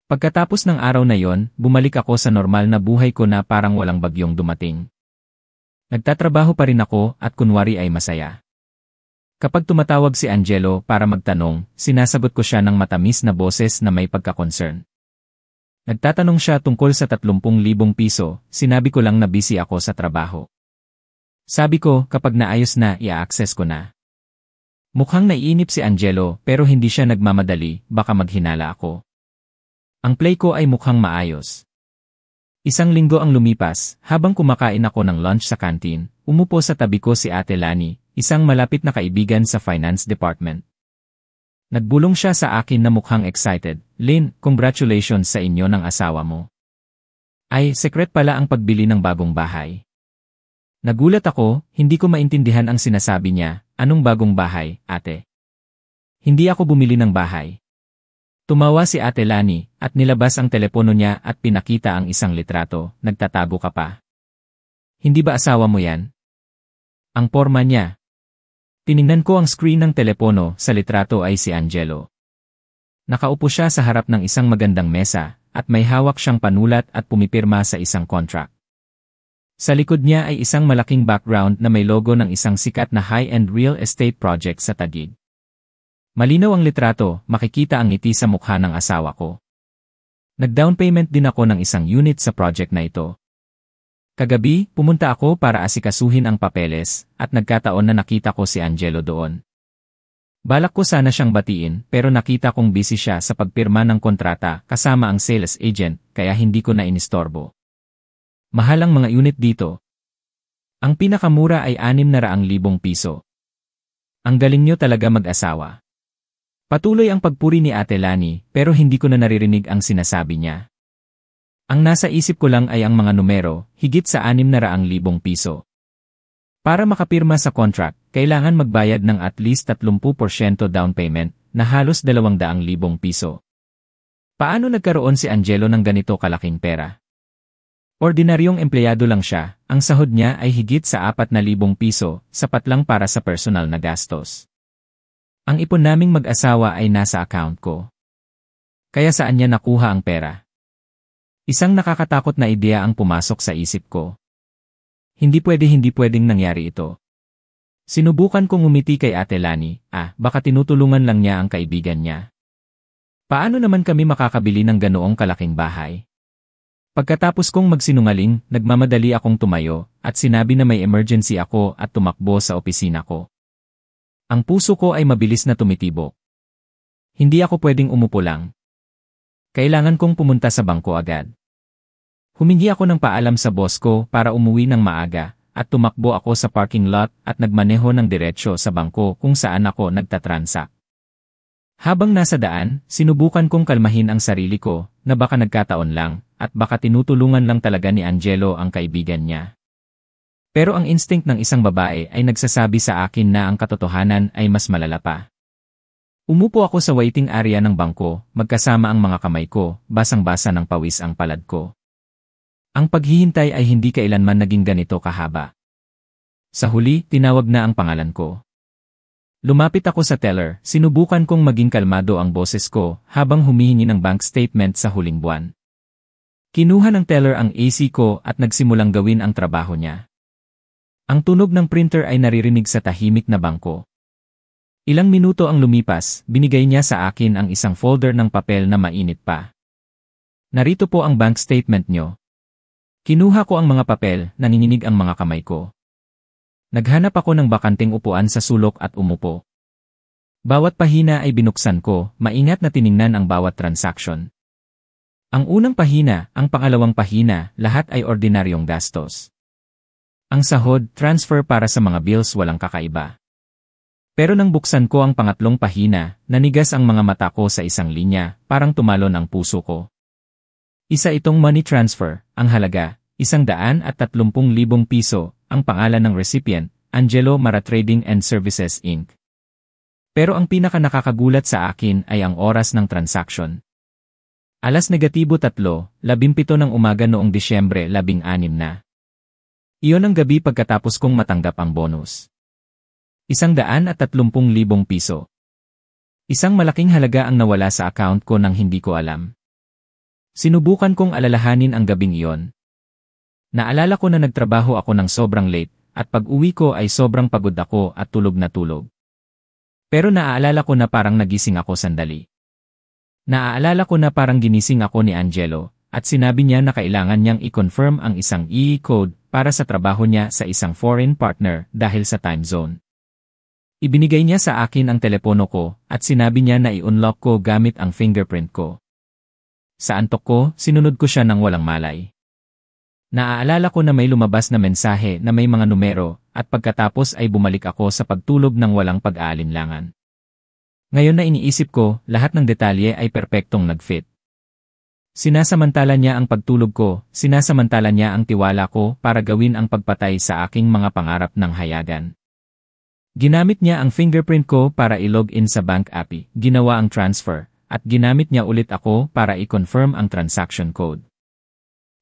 Pagkatapos ng araw na yon, bumalik ako sa normal na buhay ko na parang walang bagyong dumating. Nagtatrabaho pa rin ako at kunwari ay masaya. Kapag tumatawag si Angelo para magtanong, sinasagot ko siya ng matamis na boses na may pagka-concern. Nagtatanong siya tungkol sa 30,000 piso, sinabi ko lang na busy ako sa trabaho. Sabi ko, kapag naayos na, i-access ko na. Mukhang naiinip si Angelo pero hindi siya nagmamadali, baka maghinala ako. Ang play ko ay mukhang maayos. 1 linggo ang lumipas, habang kumakain ako ng lunch sa kantin, umupo sa tabi ko si Ate Lani, isang malapit na kaibigan sa finance department. Nagbulong siya sa akin na mukhang excited. Lynn, congratulations sa inyo ng asawa mo. Ay, secret pala ang pagbili ng bagong bahay. Nagulat ako, hindi ko maintindihan ang sinasabi niya. Anong bagong bahay, ate? Hindi ako bumili ng bahay. Tumawa si Ate Lani, at nilabas ang telepono niya at pinakita ang isang litrato. Nagtatago ka pa. Hindi ba asawa mo yan? Ang porma niya. Tiningnan ko ang screen ng telepono, sa litrato ay si Angelo. Nakaupo siya sa harap ng isang magandang mesa, at may hawak siyang panulat at pumipirma sa isang contract. Sa likod niya ay isang malaking background na may logo ng isang sikat na high-end real estate project sa Taguig. Malinaw ang litrato, makikita ang ngiti sa mukha ng asawa ko. Nag-down payment din ako ng isang unit sa project na ito. Kagabi, pumunta ako para asikasuhin ang papeles, at nagkataon na nakita ko si Angelo doon. Balak ko sana siyang batiin pero nakita kong busy siya sa pagpirma ng kontrata kasama ang sales agent kaya hindi ko na inistorbo. Mahal ang mga unit dito. Ang pinakamura ay 600,000 piso. Ang galing nyo talaga mag-asawa. Patuloy ang pagpuri ni Ate Lani pero hindi ko na naririnig ang sinasabi niya. Ang nasa isip ko lang ay ang mga numero, higit sa 600,000 piso. Para makapirma sa contract, kailangan magbayad ng at least 30% down payment na halos 200,000 piso. Paano nagkaroon si Angelo ng ganito kalaking pera? Ordinaryong empleyado lang siya, ang sahod niya ay higit sa 4,000 piso, sapat lang para sa personal na gastos. Ang ipon naming mag-asawa ay nasa account ko. Kaya saan niya nakuha ang pera? Isang nakakatakot na ideya ang pumasok sa isip ko. Hindi pwedeng nangyari ito. Sinubukan kong umiti kay Ate Lani, baka tinutulungan lang niya ang kaibigan niya. Paano naman kami makakabili ng ganoong kalaking bahay? Pagkatapos kong magsinungaling, nagmamadali akong tumayo, at sinabi na may emergency ako at tumakbo sa opisina ko. Ang puso ko ay mabilis na tumitibok. Hindi ako pwedeng umupo lang. Kailangan kong pumunta sa bangko agad. Humingi ako ng paalam sa boss ko para umuwi ng maaga, at tumakbo ako sa parking lot at nagmaneho ng diretsyo sa bangko kung saan ako nagtatransak. Habang nasa daan, sinubukan kong kalmahin ang sarili ko na baka nagkataon lang at baka tinutulungan lang talaga ni Angelo ang kaibigan niya. Pero ang instinct ng isang babae ay nagsasabi sa akin na ang katotohanan ay mas malala pa. Umupo ako sa waiting area ng bangko, magkasama ang mga kamay ko, basang-basa ng pawis ang palad ko. Ang paghihintay ay hindi kailanman naging ganito kahaba. Sa huli, tinawag na ang pangalan ko. Lumapit ako sa teller, sinubukan kong maging kalmado ang boses ko habang humihingi ng bank statement sa huling buwan. Kinuha ng teller ang AC ko at nagsimulang gawin ang trabaho niya. Ang tunog ng printer ay naririnig sa tahimik na bangko. Ilang minuto ang lumipas, binigay niya sa akin ang isang folder ng papel na mainit pa. Narito po ang bank statement niyo. Kinuha ko ang mga papel, nanginginig ang mga kamay ko. Naghanap ako ng bakanting upuan sa sulok at umupo. Bawat pahina ay binuksan ko, maingat na tiningnan ang bawat transaction. Ang unang pahina, ang pangalawang pahina, lahat ay ordinaryong gastos. Ang sahod, transfer para sa mga bills walang kakaiba. Pero nang buksan ko ang pangatlong pahina, nanigas ang mga mata ko sa isang linya, parang tumalon ang puso ko. Isa itong money transfer, ang halaga, 130,000 piso, ang pangalan ng recipient, Angelo Mara Trading and Services Inc. Pero ang pinaka nakakagulat sa akin ay ang oras ng transaction. -3:17 ng umaga noong Disyembre 16 na. Iyon ang gabi pagkatapos kong matanggap ang bonus. 130,000 piso. Isang malaking halaga ang nawala sa account ko nang hindi ko alam. Sinubukan kong alalahanin ang gabing iyon. Naalala ko na nagtrabaho ako ng sobrang late, at pag-uwi ko ay sobrang pagod ako at tulog na tulog. Pero naaalala ko na parang nagising ako sandali. Naaalala ko na parang ginising ako ni Angelo, at sinabi niya na kailangan niyang i-confirm ang isang e-code para sa trabaho niya sa isang foreign partner dahil sa time zone. Ibinigay niya sa akin ang telepono ko, at sinabi niya na i-unlock ko gamit ang fingerprint ko. Sa antok ko, sinunod ko siya ng walang malay. Naaalala ko na may lumabas na mensahe na may mga numero, at pagkatapos ay bumalik ako sa pagtulog ng walang pag-aalinlangan. Ngayon na iniisip ko, lahat ng detalye ay perpektong nag-fit. Sinasamantala niya ang pagtulog ko, sinasamantala niya ang tiwala ko para gawin ang pagpatay sa aking mga pangarap ng hayagan. Ginamit niya ang fingerprint ko para i-log in sa bank app, ginawa ang transfer, at ginamit niya ulit ako para i-confirm ang transaction code.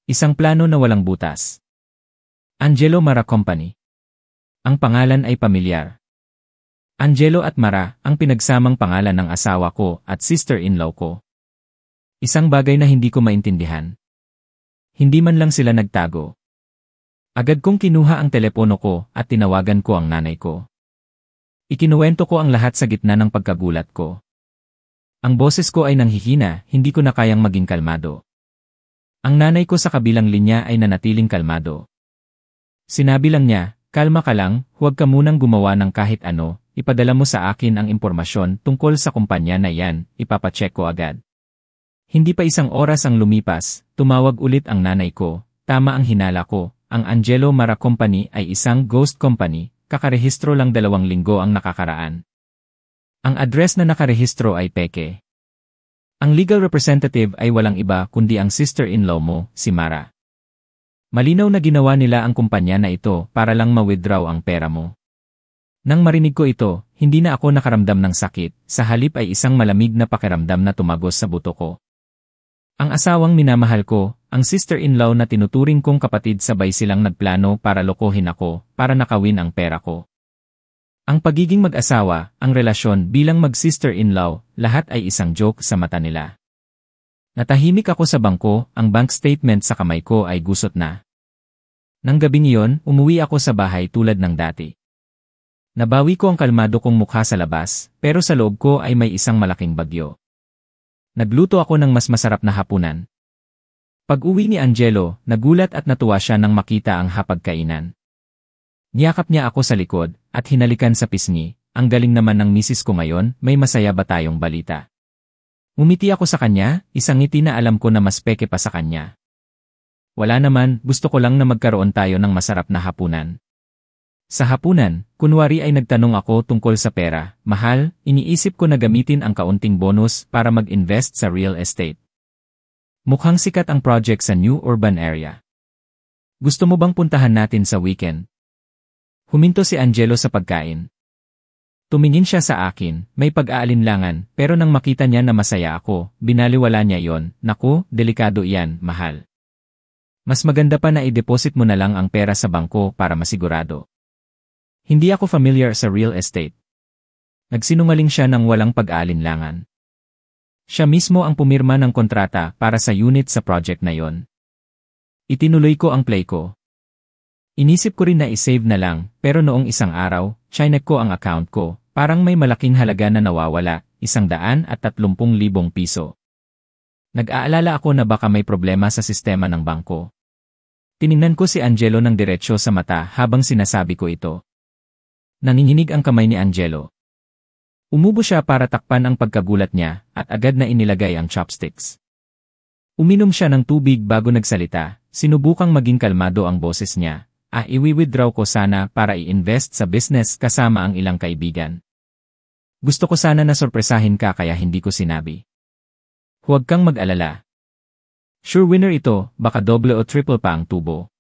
Isang plano na walang butas. Angelo Mara Company. Ang pangalan ay pamilyar. Angelo at Mara, ang pinagsamang pangalan ng asawa ko at sister-in-law ko. Isang bagay na hindi ko maintindihan. Hindi man lang sila nagtago. Agad kong kinuha ang telepono ko at tinawagan ko ang nanay ko. Ikinuwento ko ang lahat sa gitna ng pagkagulat ko. Ang boses ko ay nanghihina, hindi ko na kayang maging kalmado. Ang nanay ko sa kabilang linya ay nanatiling kalmado. Sinabi lang niya, "Kalma ka lang, huwag ka munang gumawa ng kahit ano, ipadala mo sa akin ang impormasyon tungkol sa kumpanya na yan, ipapacheck ko agad. Hindi pa isang oras ang lumipas, tumawag ulit ang nanay ko, tama ang hinala ko, ang Angelo Mara Company ay isang ghost company, kakarehistro lang 2 linggo ang nakakaraan. Ang address na nakarehistro ay peke. Ang legal representative ay walang iba kundi ang sister-in-law mo, si Mara. Malinaw na ginawa nila ang kumpanya na ito para lang ma-withdraw ang pera mo. Nang marinig ko ito, hindi na ako nakaramdam ng sakit, sa halip ay isang malamig na pakiramdam na tumagos sa buto ko. Ang asawang minamahal ko, ang sister-in-law na tinuturing kong kapatid sabay silang nagplano para lokohin ako, para nakawin ang pera ko. Ang pagiging mag-asawa, ang relasyon bilang mag-sister-in-law, lahat ay isang joke sa mata nila. Natahimik ako sa bangko, ang bank statement sa kamay ko ay gusot na. Nang gabing iyon, umuwi ako sa bahay tulad ng dati. Nabawi ko ang kalmado kong mukha sa labas, pero sa loob ko ay may isang malaking bagyo. Nagluto ako ng mas masarap na hapunan. Pag-uwi ni Angelo, nagulat at natuwa siya nang makita ang hapagkainan. Niyakap niya ako sa likod, at hinalikan sa pisngi, ang galing naman ng misis ko ngayon, may masaya ba tayong balita? Umiti ako sa kanya, isang ngiti na alam ko na mas peke pa sa kanya. Wala naman, gusto ko lang na magkaroon tayo ng masarap na hapunan. Sa hapunan, kunwari ay nagtanong ako tungkol sa pera, mahal, iniisip ko na gamitin ang kaunting bonus para mag-invest sa real estate. Mukhang sikat ang project sa new urban area. Gusto mo bang puntahan natin sa weekend? Huminto si Angelo sa pagkain. Tumingin siya sa akin, may pag-aalinlangan, pero nang makita niya na masaya ako, binaliwala niya yon. Naku, delikado iyan, mahal. Mas maganda pa na i-deposit mo na lang ang pera sa bangko para masigurado. Hindi ako familiar sa real estate. Nagsinungaling siya ng walang pag-aalinlangan. Siya mismo ang pumirma ng kontrata para sa unit sa project na yon. Itinuloy ko ang play ko. Inisip ko rin na i-save na lang, pero noong isang araw, chinek ko ang account ko, parang may malaking halaga na nawawala, 130,000 piso. Nag-aalala ako na baka may problema sa sistema ng bangko. Tiningnan ko si Angelo ng diretsyo sa mata habang sinasabi ko ito. Nanginginig ang kamay ni Angelo. Umubo siya para takpan ang pagkagulat niya at agad na inilagay ang chopsticks. Uminom siya ng tubig bago nagsalita, sinubukang maging kalmado ang boses niya. Iwi-withdraw ko sana para i-invest sa business kasama ang ilang kaibigan. Gusto ko sana na sorpresahin ka kaya hindi ko sinabi. Huwag kang mag-alala. Sure winner ito, baka doble o triple pa ang tubo.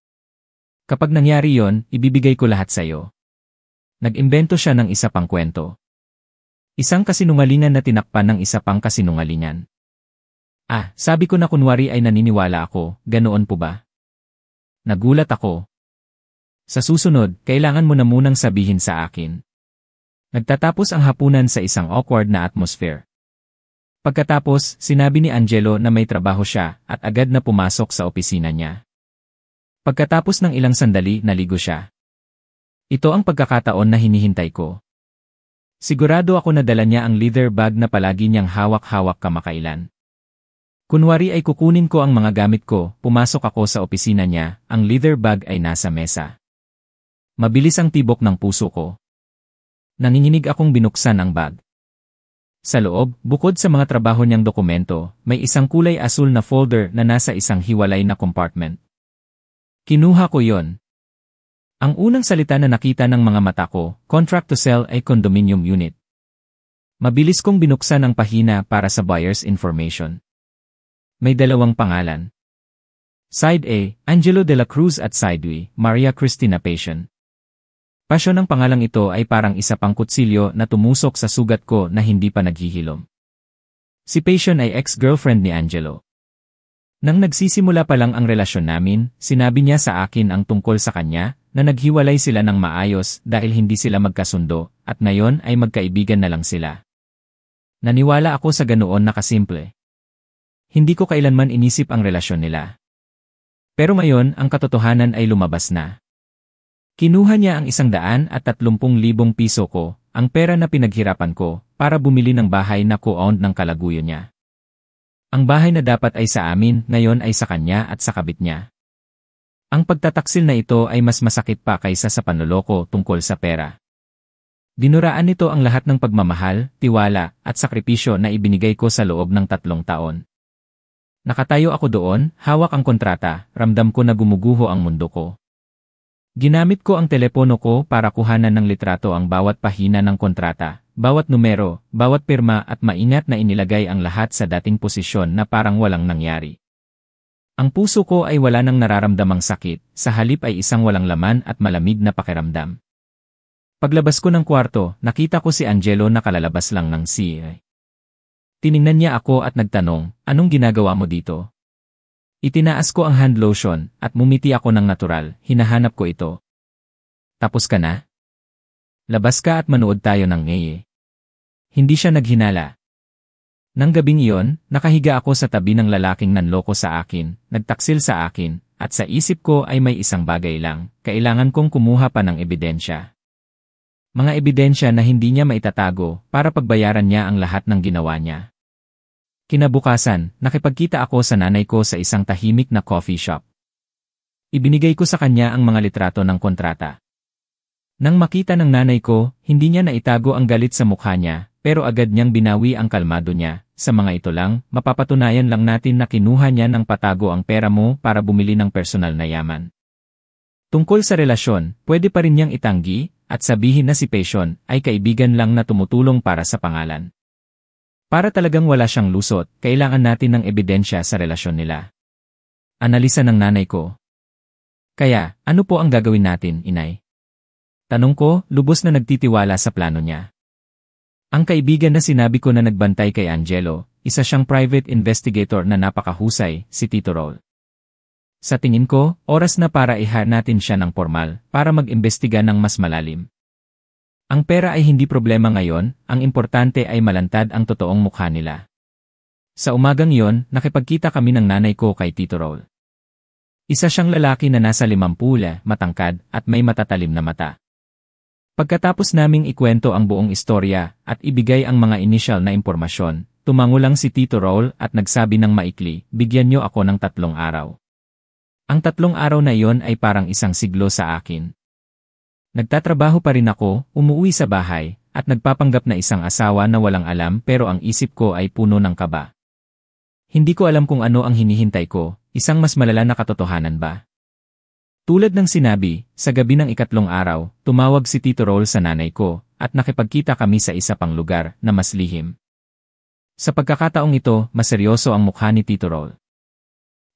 Kapag nangyari yon, ibibigay ko lahat sa'yo. Nag-imbento siya ng isa pang kwento. Isang kasinungalingan na tinakpan ng isa pang kasinungalingan. Sabi ko na kunwari ay naniniwala ako, ganoon po ba? Nagulat ako. Sa susunod, kailangan mo na munang sabihin sa akin. Nagtatapos ang hapunan sa isang awkward na atmosphere. Pagkatapos, sinabi ni Angelo na may trabaho siya at agad na pumasok sa opisina niya. Pagkatapos ng ilang sandali, naligo siya. Ito ang pagkakataon na hinihintay ko. Sigurado ako na dala niya ang leather bag na palagi niyang hawak-hawak kamakailan. Kunwari ay kukunin ko ang mga gamit ko, pumasok ako sa opisina niya, ang leather bag ay nasa mesa. Mabilis ang tibok ng puso ko. Nanginginig akong binuksan ang bag. Sa loob, bukod sa mga trabaho niyang dokumento, may isang kulay asul na folder na nasa isang hiwalay na compartment. Kinuha ko yon. Ang unang salita na nakita ng mga mata ko, contract to sell ay condominium unit. Mabilis kong binuksan ang pahina para sa buyer's information. May dalawang pangalan. Side A, Angelo de la Cruz at Side B, Maria Cristina Passion. Passion ng pangalang ito ay parang isa pang kutsilyo na tumusok sa sugat ko na hindi pa naghihilom. Si Passion ay ex-girlfriend ni Angelo. Nang nagsisimula pa lang ang relasyon namin, sinabi niya sa akin ang tungkol sa kanya, na naghiwalay sila ng maayos dahil hindi sila magkasundo, at ngayon ay magkaibigan na lang sila. Naniwala ako sa ganoon na kasimple. Hindi ko kailanman inisip ang relasyon nila. Pero ngayon ang katotohanan ay lumabas na. Kinuha niya ang 130,000 piso ko, ang pera na pinaghirapan ko, para bumili ng bahay na co-owned ng kalaguyo niya. Ang bahay na dapat ay sa amin, ngayon ay sa kanya at sa kabit niya. Ang pagtataksil na ito ay mas masakit pa kaysa sa panloloko tungkol sa pera. Dinuraan nito ang lahat ng pagmamahal, tiwala, at sakripisyo na ibinigay ko sa loob ng 3 taon. Nakatayo ako doon, hawak ang kontrata, ramdam ko na gumuguho ang mundo ko. Ginamit ko ang telepono ko para kuhanan ng litrato ang bawat pahina ng kontrata, bawat numero, bawat pirma at maingat na inilagay ang lahat sa dating posisyon na parang walang nangyari. Ang puso ko ay wala nang nararamdamang sakit, sa halip ay isang walang laman at malamig na pakiramdam. Paglabas ko ng kwarto, nakita ko si Angelo na kalalabas lang ng CA. Tiningnan niya ako at nagtanong, "Anong ginagawa mo dito?" Itinaas ko ang hand lotion at mumiti ako ng natural, hinahanap ko ito. "Tapos ka na? Labas ka at manood tayo ng ngaye." Hindi siya naghinala. Nang gabing iyon, nakahiga ako sa tabi ng lalaking nanloko sa akin, nagtaksil sa akin, at sa isip ko ay may isang bagay lang, kailangan kong kumuha pa ng ebidensya. Mga ebidensya na hindi niya maitatago para pagbayaran niya ang lahat ng ginawa niya. Kinabukasan, nakipagkita ako sa nanay ko sa isang tahimik na coffee shop. Ibinigay ko sa kanya ang mga litrato ng kontrata. Nang makita ng nanay ko, hindi niya naitago ang galit sa mukha niya, pero agad niyang binawi ang kalmado niya. "Sa mga ito lang, mapapatunayan lang natin na kinuha niya ng patago ang pera mo para bumili ng personal na yaman. Tungkol sa relasyon, pwede pa rin niyang itanggi, at sabihin na si Passion ay kaibigan lang na tumutulong para sa pangalan. Para talagang wala siyang lusot, kailangan natin ng ebidensya sa relasyon nila." Analisa ng nanay ko. "Kaya, ano po ang gagawin natin, inay?" Tanong ko, lubos na nagtitiwala sa plano niya. Ang kaibigan na sinabi ko na nagbantay kay Angelo, isa siyang private investigator na napakahusay, si Tito Raul. Sa tingin ko, oras na para i-hire natin siya ng formal, para mag-imbestiga ng mas malalim. Ang pera ay hindi problema ngayon, ang importante ay malantad ang totoong mukha nila. Sa umagang iyon, nakipagkita kami ng nanay ko kay Tito Raul. Isa siyang lalaki na nasa 50, matangkad, at may matatalim na mata. Pagkatapos naming ikwento ang buong istorya, at ibigay ang mga initial na impormasyon, tumango lang si Tito Raul at nagsabi ng maikli, "Bigyan niyo ako ng 3 araw." Ang 3 araw na iyon ay parang isang siglo sa akin. Nagtatrabaho pa rin ako, umuwi sa bahay, at nagpapanggap na isang asawa na walang alam pero ang isip ko ay puno ng kaba. Hindi ko alam kung ano ang hinihintay ko, isang mas malala na katotohanan ba? Tulad ng sinabi, sa gabi ng 3 araw, tumawag si Tito Raul sa nanay ko, at nakipagkita kami sa isa pang lugar na mas lihim. Sa pagkakataong ito, mas seryoso ang mukha ni Tito Raul.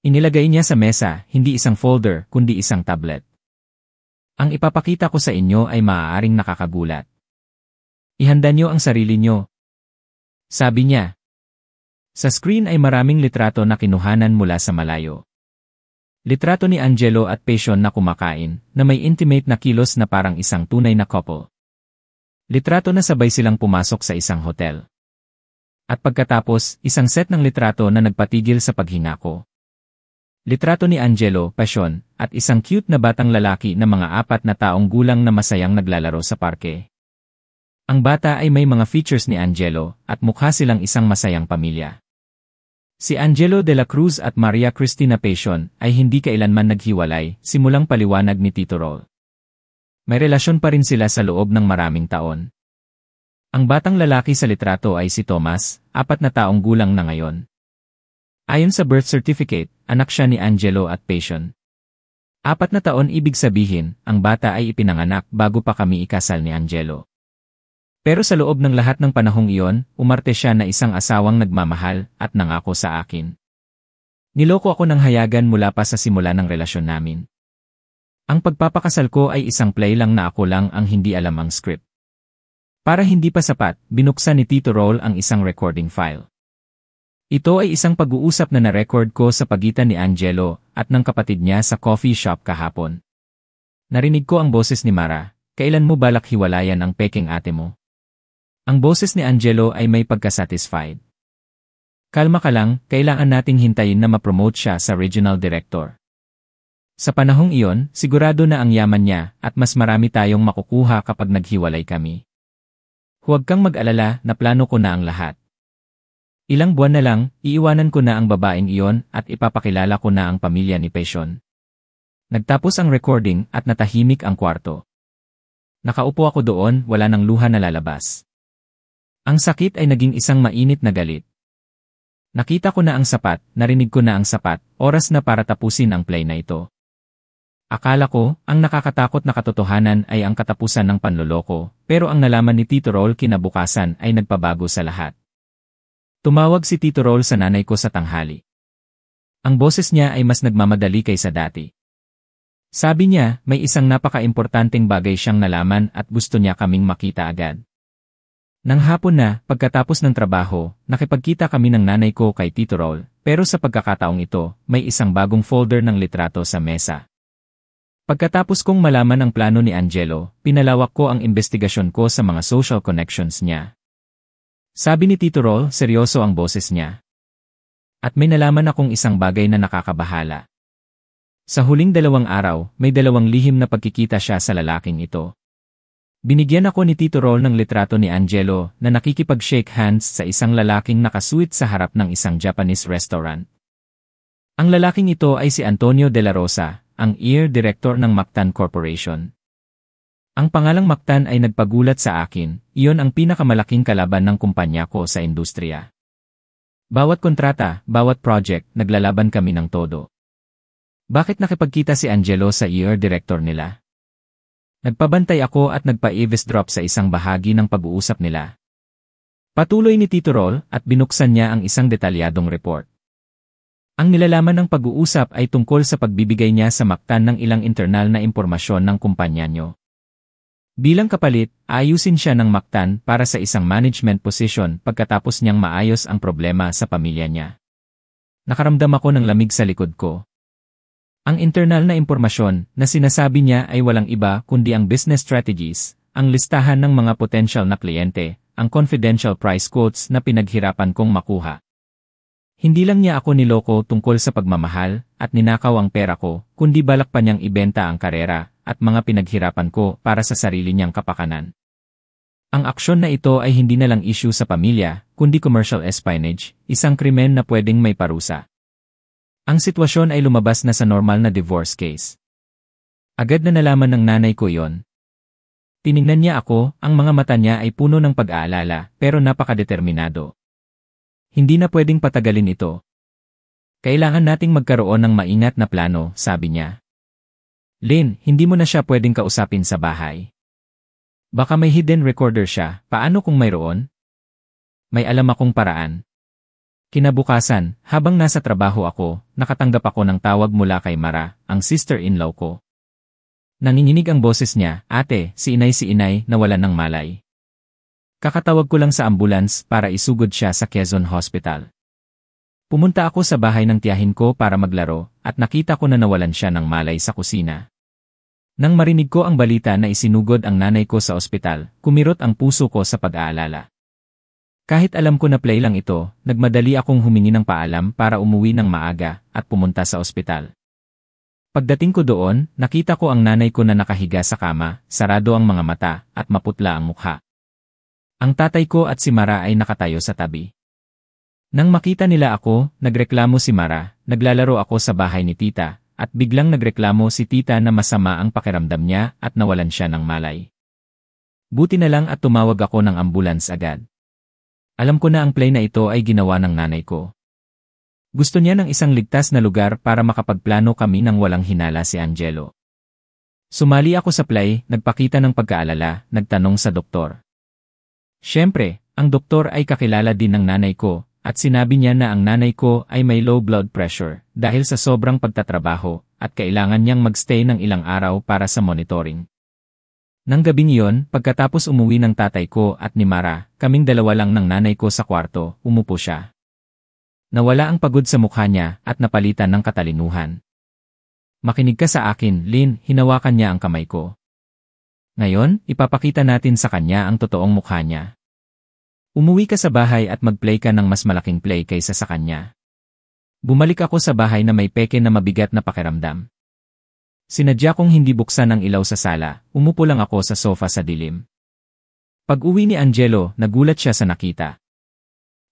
Inilagay niya sa mesa, hindi isang folder, kundi isang tablet. "Ang ipapakita ko sa inyo ay maaaring nakakagulat. Ihanda niyo ang sarili niyo," sabi niya. Sa screen ay maraming litrato na kinuhanan mula sa malayo. Litrato ni Angelo at Passion na kumakain, na may intimate na kilos na parang isang tunay na couple. Litrato na sabay silang pumasok sa isang hotel. At pagkatapos, isang set ng litrato na nagpatigil sa paghinga ko. Litrato ni Angelo, Passion, at isang cute na batang lalaki na mga 4 na taong gulang na masayang naglalaro sa parke. Ang bata ay may mga features ni Angelo, at mukha silang isang masayang pamilya. Si Angelo de la Cruz at Maria Cristina Passion ay hindi kailanman naghiwalay, simulang paliwanag ni Tito Raul. May relasyon pa rin sila sa loob ng maraming taon. Ang batang lalaki sa litrato ay si Thomas, 4 na taong gulang na ngayon. Ayon sa birth certificate, anak siya ni Angelo at Passion. 4 na taon ibig sabihin, ang bata ay ipinanganak bago pa kami ikasal ni Angelo. Pero sa loob ng lahat ng panahong iyon, umarte siya na isang asawang nagmamahal at nangako sa akin. Niloko ako ng hayagan mula pa sa simula ng relasyon namin. Ang pagpapakasal ko ay isang play lang na ako lang ang hindi alam ang script. Para hindi pa sapat, binuksan ni Tito Raul ang isang recording file. Ito ay isang pag-uusap na na-record ko sa pagitan ni Angelo at ng kapatid niya sa coffee shop kahapon. Narinig ko ang boses ni Mara, "Kailan mo balak hiwalayan ang peking ate mo?" Ang boses ni Angelo ay may pagkasatisfied. "Kalma ka lang, kailangan nating hintayin na ma-promote siya sa regional director. Sa panahong iyon, sigurado na ang yaman niya at mas marami tayong makukuha kapag naghiwalay kami. Huwag kang mag-alala, na plano ko na ang lahat. Ilang buwan na lang, iiwanan ko na ang babaeng iyon at ipapakilala ko na ang pamilya ni Passion." Nagtapos ang recording at natahimik ang kwarto. Nakaupo ako doon, wala nang luha na lalabas. Ang sakit ay naging isang mainit na galit. Nakita ko na ang sapat, narinig ko na ang sapat, oras na para tapusin ang play na ito. Akala ko, ang nakakatakot na katotohanan ay ang katapusan ng panloloko, pero ang nalaman ni Tito Roll kinabukasan ay nagpabago sa lahat. Tumawag si Tito Roll sa nanay ko sa tanghali. Ang boses niya ay mas nagmamadali kaysa dati. Sabi niya, may isang napaka-importanteng bagay siyang nalaman at gusto niya kaming makita agad. Nang hapon na, pagkatapos ng trabaho, nakipagkita kami ng nanay ko kay Tito Roll, pero sa pagkakataong ito, may isang bagong folder ng litrato sa mesa. Pagkatapos kong malaman ang plano ni Angelo, pinalawak ko ang investigasyon ko sa mga social connections niya. Sabi ni Tito Roll, seryoso ang boses niya. At may nalaman akong isang bagay na nakakabahala. Sa huling 2 araw, may 2 lihim na pagkikita siya sa lalaking ito. Binigyan ako ni Tito Roll ng litrato ni Angelo na nakikipag-shake hands sa isang lalaking nakasuit sa harap ng isang Japanese restaurant. Ang lalaking ito ay si Antonio de la Rosa, ang ER Director ng Mactan Corporation. Ang pangalang Mactan ay nagpagulat sa akin, iyon ang pinakamalaking kalaban ng kumpanya ko sa industriya. Bawat kontrata, bawat project, naglalaban kami ng todo. Bakit nakipagkita si Angelo sa ER Director nila? Nagpabantay ako at nagpa-eavesdrop sa isang bahagi ng pag-uusap nila. Patuloy ni Tito Roll at binuksan niya ang isang detalyadong report. Ang nilalaman ng pag-uusap ay tungkol sa pagbibigay niya sa Mactan ng ilang internal na impormasyon ng kumpanya niyo. Bilang kapalit, ayusin siya ng Mactan para sa isang management position pagkatapos niyang maayos ang problema sa pamilya niya. Nakaramdam ako ng lamig sa likod ko. Ang internal na impormasyon na sinasabi niya ay walang iba kundi ang business strategies, ang listahan ng mga potential na kliyente, ang confidential price quotes na pinaghirapan kong makuha. Hindi lang niya ako niloko tungkol sa pagmamahal at ninakaw ang pera ko, kundi balak pa niyang ibenta ang karera at mga pinaghirapan ko para sa sarili niyang kapakanan. Ang aksyon na ito ay hindi na lang issue sa pamilya, kundi commercial espionage, isang krimen na pwedeng may parusa. Ang sitwasyon ay lumabas na sa normal na divorce case. Agad na nalaman ng nanay ko yon. Tiningnan niya ako, ang mga mata niya ay puno ng pag-aalala, pero napakadeterminado. Hindi na pwedeng patagalin ito. Kailangan nating magkaroon ng maingat na plano, sabi niya. Lynn, hindi mo na siya pwedeng kausapin sa bahay. Baka may hidden recorder siya, paano kung mayroon? May alam akong paraan. Kinabukasan, habang nasa trabaho ako, nakatanggap ako ng tawag mula kay Mara, ang sister-in-law ko. Nanginginig ang boses niya, ate, si inay nawalan ng malay. Kakatawag ko lang sa ambulance para isugod siya sa Quezon Hospital. Pumunta ako sa bahay ng tiyahin ko para maglaro, at nakita ko na nawalan siya ng malay sa kusina. Nang marinig ko ang balita na isinugod ang nanay ko sa ospital, kumirot ang puso ko sa pag-aalala. Kahit alam ko na play lang ito, nagmadali akong humingi ng paalam para umuwi ng maaga at pumunta sa ospital. Pagdating ko doon, nakita ko ang nanay ko na nakahiga sa kama, sarado ang mga mata at maputla ang mukha. Ang tatay ko at si Mara ay nakatayo sa tabi. Nang makita nila ako, nagreklamo si Mara, naglalaro ako sa bahay ni tita, at biglang nagreklamo si tita na masama ang pakiramdam niya at nawalan siya ng malay. Buti na lang at tumawag ako ng ambulance agad. Alam ko na ang play na ito ay ginawa ng nanay ko. Gusto niya ng isang ligtas na lugar para makapagplano kami nang walang hinala si Angelo. Sumali ako sa play, nagpakita ng pagkaalala, nagtanong sa doktor. Siyempre, ang doktor ay kakilala din ng nanay ko, at sinabi niya na ang nanay ko ay may low blood pressure dahil sa sobrang pagtatrabaho at kailangan niyang magstay ng ilang araw para sa monitoring. Nang gabing iyon, pagkatapos umuwi ng tatay ko at ni Mara, kaming dalawa lang ng nanay ko sa kwarto, umupo siya. Nawala ang pagod sa mukha niya at napalitan ng katalinuhan. Makinig ka sa akin, Lynn, hinawakan niya ang kamay ko. Ngayon, ipapakita natin sa kanya ang totoong mukha niya. Umuwi ka sa bahay at mag-play ka ng mas malaking play kaysa sa kanya. Bumalik ako sa bahay na may peke na mabigat na pakiramdam. Sinadya kong hindi buksan ang ilaw sa sala, umupo lang ako sa sofa sa dilim. Pag-uwi ni Angelo, nagulat siya sa nakita.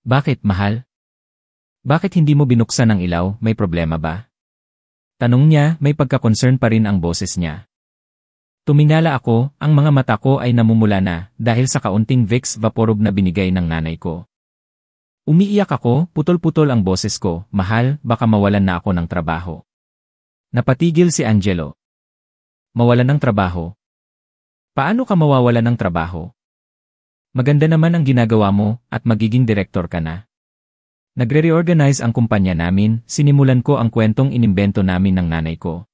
Bakit, mahal? Bakit hindi mo binuksan ang ilaw, may problema ba? Tanong niya, may pagka-concern pa rin ang boses niya. Tumingala ako, ang mga mata ko ay namumula na dahil sa kaunting Vicks Vaporub na binigay ng nanay ko. Umiiyak ako, putol-putol ang boses ko, mahal, baka mawalan na ako ng trabaho. Napatigil si Angelo. Mawalan ng trabaho? Paano ka mawawalan ng trabaho? Maganda naman ang ginagawa mo at magiging direktor ka na. Nagre-reorganize ang kumpanya namin, sinimulan ko ang kwentong inimbento namin ng nanay ko.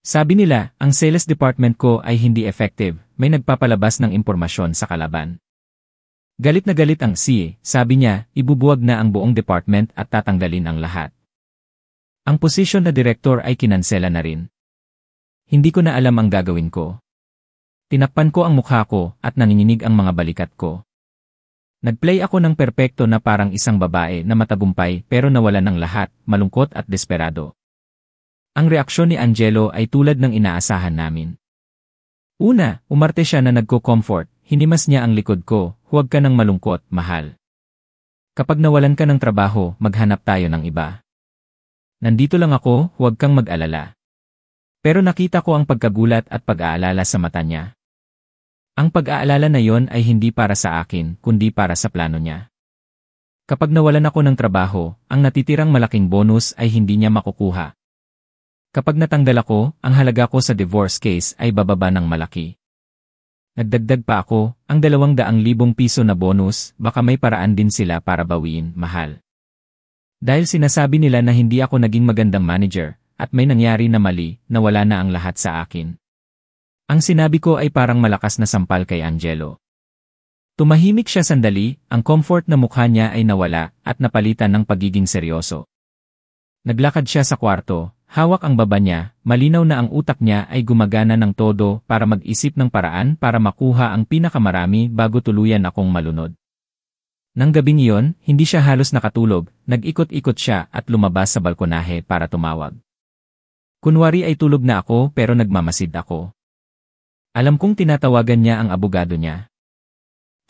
Sabi nila, ang sales department ko ay hindi effective, may nagpapalabas ng impormasyon sa kalaban. Galit na galit ang CA, sabi niya, ibubuwag na ang buong department at tatanggalin ang lahat. Ang posisyon na direktor ay kinansela na rin. Hindi ko na alam ang gagawin ko. Tinakpan ko ang mukha ko at nanginginig ang mga balikat ko. Nagplay ako ng perpekto na parang isang babae na matagumpay pero nawalan ng lahat, malungkot at desperado. Ang reaksyon ni Angelo ay tulad ng inaasahan namin. Una, umarte siya na nagko-comfort, hinimas niya ang likod ko, huwag ka nang malungkot, mahal. Kapag nawalan ka ng trabaho, maghanap tayo ng iba. Nandito lang ako, huwag kang mag-alala. Pero nakita ko ang pagkagulat at pag-aalala sa mata niya. Ang pag-aalala na yon ay hindi para sa akin, kundi para sa plano niya. Kapag nawalan ako ng trabaho, ang natitirang malaking bonus ay hindi niya makukuha. Kapag natanggal ako, ang halaga ko sa divorce case ay bababa ng malaki. Nagdagdag pa ako, ang 200,000 piso na bonus, baka may paraan din sila para bawiin, mahal. Dahil sinasabi nila na hindi ako naging magandang manager, at may nangyari na mali, nawala na ang lahat sa akin. Ang sinabi ko ay parang malakas na sampal kay Angelo. Tumahimik siya sandali, ang comfort na mukha niya ay nawala, at napalitan ng pagiging seryoso. Naglakad siya sa kwarto. Hawak ang baba niya, malinaw na ang utak niya ay gumagana ng todo para mag-isip ng paraan para makuha ang pinakamarami bago tuluyan akong malunod. Nang gabing iyon, hindi siya halos nakatulog, nag-ikot-ikot siya at lumabas sa balkonahe para tumawag. Kunwari ay tulog na ako pero nagmamasid ako. Alam kong tinatawagan niya ang abogado niya.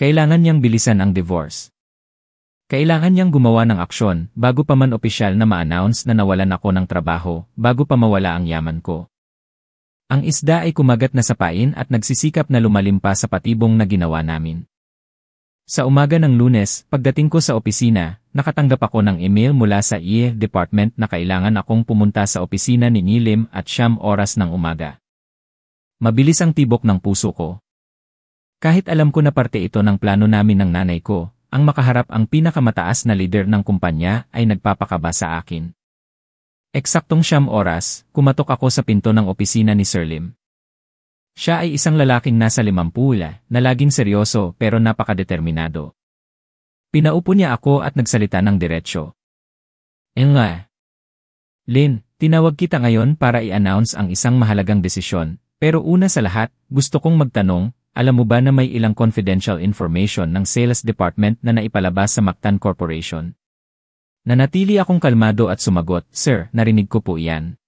Kailangan niyang bilisan ang divorce. Kailangan niyang gumawa ng aksyon bago pa man opisyal na ma-announce na nawalan ako ng trabaho, bago pa mawala ang yaman ko. Ang isda ay kumagat na sa pain at nagsisikap na lumalim pa sa patibong na ginawa namin. Sa umaga ng Lunes, pagdating ko sa opisina, nakatanggap ako ng email mula sa IE department na kailangan akong pumunta sa opisina ni Nilim at 9:00 ng umaga. Mabilis ang tibok ng puso ko. Kahit alam ko na parte ito ng plano namin ng nanay ko, ang makaharap ang pinakamataas na lider ng kumpanya ay nagpapakaba sa akin. Eksaktong 9:00, kumatok ako sa pinto ng opisina ni Sir Lim. Siya ay isang lalaking nasa 50 na laging seryoso pero napakadeterminado. Pinaupo niya ako at nagsalita ng diretsyo. Nga. Lin, tinawag kita ngayon para i-announce ang isang mahalagang desisyon, pero una sa lahat, gusto kong magtanong, alam mo ba na may ilang confidential information ng sales department na naipalabas sa Mactan Corporation? Nanatili akong kalmado at sumagot, Sir, narinig ko po iyan.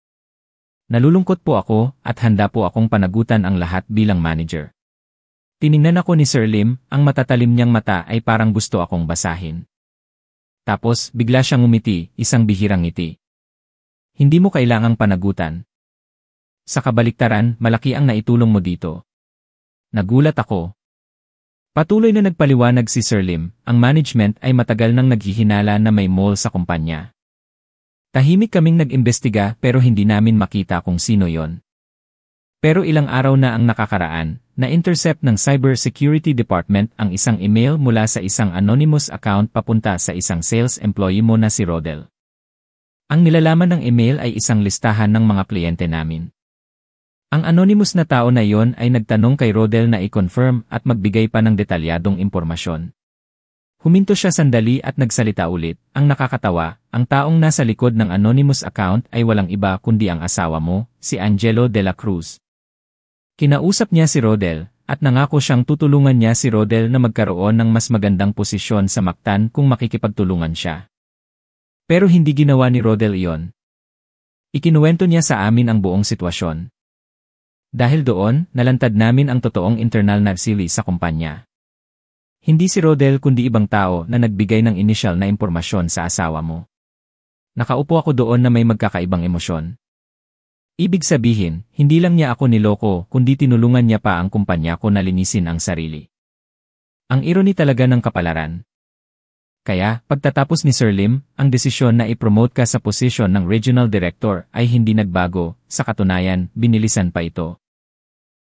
Nalulungkot po ako at handa po akong panagutan ang lahat bilang manager. Tiningnan ako ni Sir Lim, ang matatalim niyang mata ay parang gusto akong basahin. Tapos, bigla siyang ngumiti, isang bihirang ngiti. Hindi mo kailangang panagutan. Sa kabaliktaran, malaki ang naitulong mo dito. Nagulat ako. Patuloy na nagpaliwanag si Sir Lim, ang management ay matagal nang naghihinala na may mole sa kumpanya. Tahimik kaming nag-imbestiga pero hindi namin makita kung sino yon. Pero ilang araw na ang nakakaraan, na-intercept ng Cybersecurity Department ang isang email mula sa isang anonymous account papunta sa isang sales employee mo na si Rodel. Ang nilalaman ng email ay isang listahan ng mga kliyente namin. Ang anonymous na tao na iyon ay nagtanong kay Rodel na i-confirm at magbigay pa ng detalyadong impormasyon. Huminto siya sandali at nagsalita ulit, ang nakakatawa, ang taong nasa likod ng anonymous account ay walang iba kundi ang asawa mo, si Angelo de la Cruz. Kinausap niya si Rodel, at nangako siyang tutulungan niya si Rodel na magkaroon ng mas magandang posisyon sa Mactan kung makikipagtulungan siya. Pero hindi ginawa ni Rodel iyon. Ikinuwento niya sa amin ang buong sitwasyon. Dahil doon, nalantad namin ang totoong internal na sili sa kumpanya. Hindi si Rodel kundi ibang tao na nagbigay ng initial na impormasyon sa asawa mo. Nakaupo ako doon na may magkakaibang emosyon. Ibig sabihin, hindi lang niya ako niloko kundi tinulungan niya pa ang kumpanya ko na linisin ang sarili. Ang irony talaga ng kapalaran. Kaya, pagtatapos ni Sir Lim, ang desisyon na i-promote ka sa posisyon ng Regional Director ay hindi nagbago, sa katunayan, binilisan pa ito.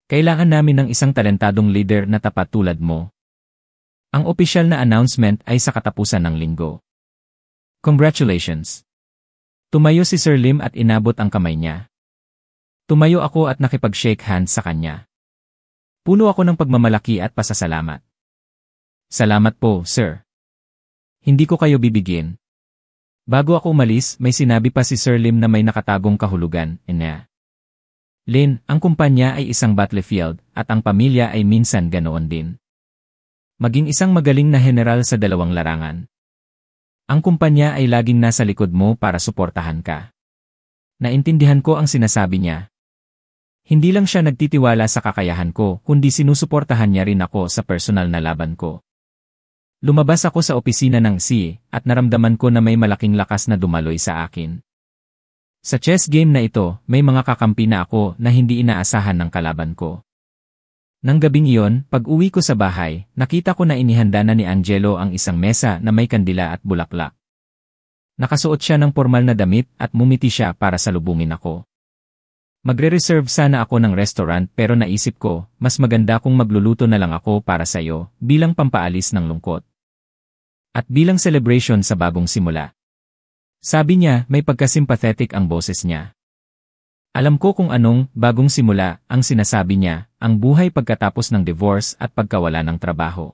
Kailangan namin ng isang talentadong leader na tapat tulad mo. Ang opisyal na announcement ay sa katapusan ng linggo. Congratulations! Tumayo si Sir Lim at inabot ang kamay niya. Tumayo ako at nakipag-shake hands sa kanya. Puno ako ng pagmamalaki at pasasalamat. Salamat po, sir. Hindi ko kayo bibigyan. Bago ako umalis, may sinabi pa si Sir Lim na may nakatagong kahulugan, ina. Lin, ang kumpanya ay isang battlefield, at ang pamilya ay minsan ganoon din. Maging isang magaling na general sa dalawang larangan. Ang kumpanya ay laging nasa likod mo para suportahan ka. Naintindihan ko ang sinasabi niya. Hindi lang siya nagtitiwala sa kakayahan ko, kundi sinusuportahan niya rin ako sa personal na laban ko. Lumabas ako sa opisina ng CE at naramdaman ko na may malaking lakas na dumaloy sa akin. Sa chess game na ito, may mga kakampi na ako na hindi inaasahan ng kalaban ko. Nang gabing iyon, pag-uwi ko sa bahay, nakita ko na inihanda na ni Angelo ang isang mesa na may kandila at bulaklak. Nakasuot siya ng formal na damit at mumiti siya para salubungin ako. Magre-reserve sana ako ng restaurant pero naisip ko, mas maganda kung magluluto na lang ako para sa'yo bilang pampaalis ng lungkot. At bilang celebration sa bagong simula. Sabi niya, may pagka-sympathetic ang boses niya. Alam ko kung anong bagong simula ang sinasabi niya, ang buhay pagkatapos ng divorce at pagkawala ng trabaho.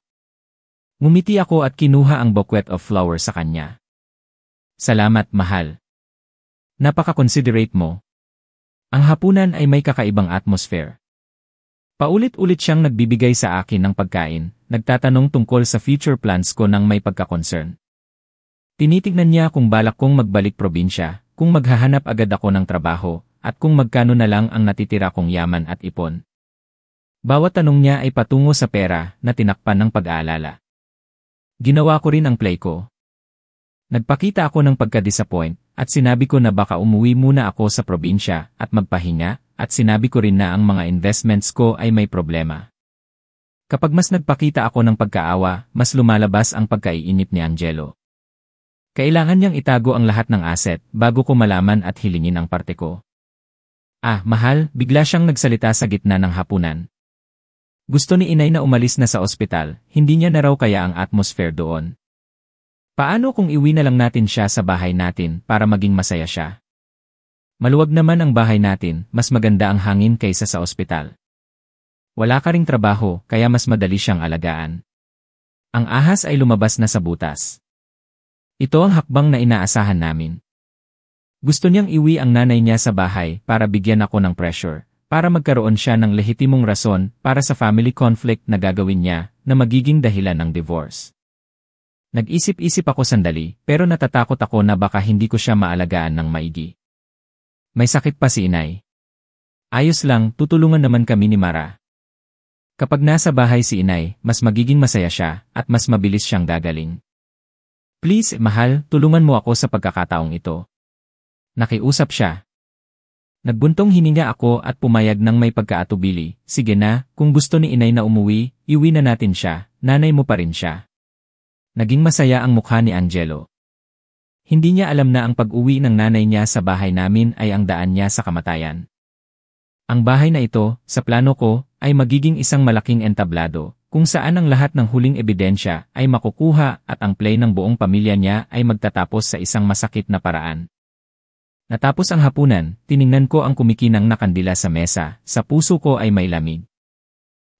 Ngumiti ako at kinuha ang bouquet of flowers sa kanya. Salamat, mahal. Napaka-considerate mo. Ang hapunan ay may kakaibang atmosphere. Paulit-ulit siyang nagbibigay sa akin ng pagkain, nagtatanong tungkol sa future plans ko nang may pagka-concern. Tinitignan niya kung balak kong magbalik probinsya, kung maghahanap agad ako ng trabaho, at kung magkano na lang ang natitira kong yaman at ipon. Bawat tanong niya ay patungo sa pera na tinakpan ng pag-aalala. Ginawa ko rin ang play ko. Nagpakita ako ng pagka-disappoint at sinabi ko na baka umuwi muna ako sa probinsya at magpahinga at sinabi ko rin na ang mga investments ko ay may problema. Kapag mas nagpakita ako ng pagkaawa, mas lumalabas ang pagkaiinip ni Angelo. Kailangan niyang itago ang lahat ng asset bago ko malaman at hilingin ang parte ko. Ah, mahal, bigla siyang nagsalita sa gitna ng hapunan. Gusto ni inay na umalis na sa ospital, hindi niya na raw kaya ang atmosphere doon. Paano kung iwi na lang natin siya sa bahay natin para maging masaya siya? Maluwag naman ang bahay natin, mas maganda ang hangin kaysa sa ospital. Wala ka ring trabaho, kaya mas madali siyang alagaan. Ang ahas ay lumabas na sa butas. Ito ang hakbang na inaasahan namin. Gusto niyang iwi ang nanay niya sa bahay para bigyan ako ng pressure, para magkaroon siya ng lehitimong rason para sa family conflict na gagawin niya na magiging dahilan ng divorce. Nag-isip-isip ako sandali, pero natatakot ako na baka hindi ko siya maalagaan ng maigi. May sakit pa si inay. Ayos lang, tutulungan naman kami ni Mara. Kapag nasa bahay si inay, mas magiging masaya siya at mas mabilis siyang gagaling. Please, mahal, tulungan mo ako sa pagkakataong ito. Nakiusap siya. Nagbuntong hininga ako at pumayag ng may pagkaatubili. Sige na, kung gusto ni inay na umuwi, iwi na natin siya, nanay mo pa rin siya. Naging masaya ang mukha ni Angelo. Hindi niya alam na ang pag-uwi ng nanay niya sa bahay namin ay ang daan niya sa kamatayan. Ang bahay na ito, sa plano ko, ay magiging isang malaking entablado, kung saan ang lahat ng huling ebidensya ay makukuha at ang play ng buong pamilya niya ay magtatapos sa isang masakit na paraan. Natapos ang hapunan, tiningnan ko ang kumikinang na kandila sa mesa, sa puso ko ay may lamig.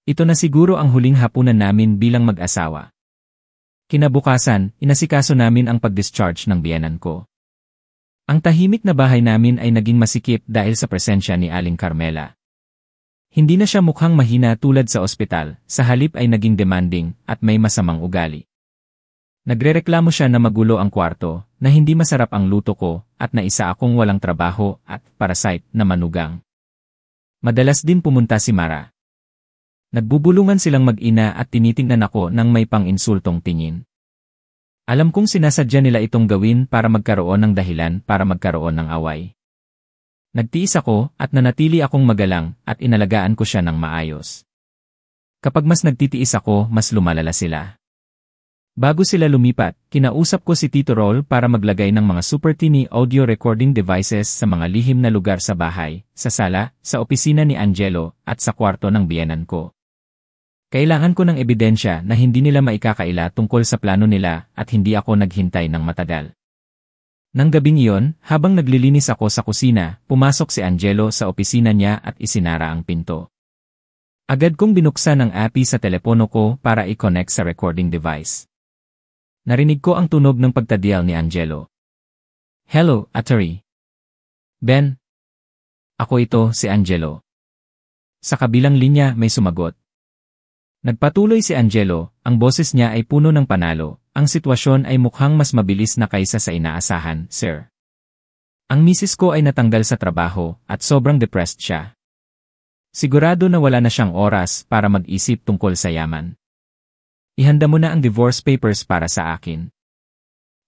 Ito na siguro ang huling hapunan namin bilang mag-asawa. Kinabukasan, inasikaso namin ang pag-discharge ng biyenan ko. Ang tahimik na bahay namin ay naging masikip dahil sa presensya ni Aling Carmela. Hindi na siya mukhang mahina tulad sa ospital, sa halip ay naging demanding at may masamang ugali. Nagrereklamo siya na magulo ang kwarto, na hindi masarap ang luto ko, at na isa akong walang trabaho at parasite na manugang. Madalas din pumunta si Mara. Nagbubulungan silang mag-ina at tinitingnan ako ng may pang-insultong tingin. Alam kong sinasadya nila itong gawin para magkaroon ng dahilan para magkaroon ng away. Nagtiis ako at nanatili akong magalang at inalagaan ko siya ng maayos. Kapag mas nagtitiis ako, mas lumalala sila. Bago sila lumipat, kinausap ko si Tito Roll para maglagay ng mga super teeny audio recording devices sa mga lihim na lugar sa bahay, sa sala, sa opisina ni Angelo, at sa kwarto ng biyenan ko. Kailangan ko ng ebidensya na hindi nila maikakaila tungkol sa plano nila at hindi ako naghintay ng matagal. Nang gabing iyon, habang naglilinis ako sa kusina, pumasok si Angelo sa opisina niya at isinara ang pinto. Agad kong binuksan ang API sa telepono ko para i-connect sa recording device. Narinig ko ang tunog ng pagtadial ni Angelo. "Hello, Attorney. Ben." "Ako ito, si Angelo." Sa kabilang linya may sumagot. Nagpatuloy si Angelo, ang boses niya ay puno ng panalo. "Ang sitwasyon ay mukhang mas mabilis na kaysa sa inaasahan, sir. Ang misis ko ay natanggal sa trabaho at sobrang depressed siya. Sigurado na wala na siyang oras para mag-isip tungkol sa yaman. Ihanda mo na ang divorce papers para sa akin.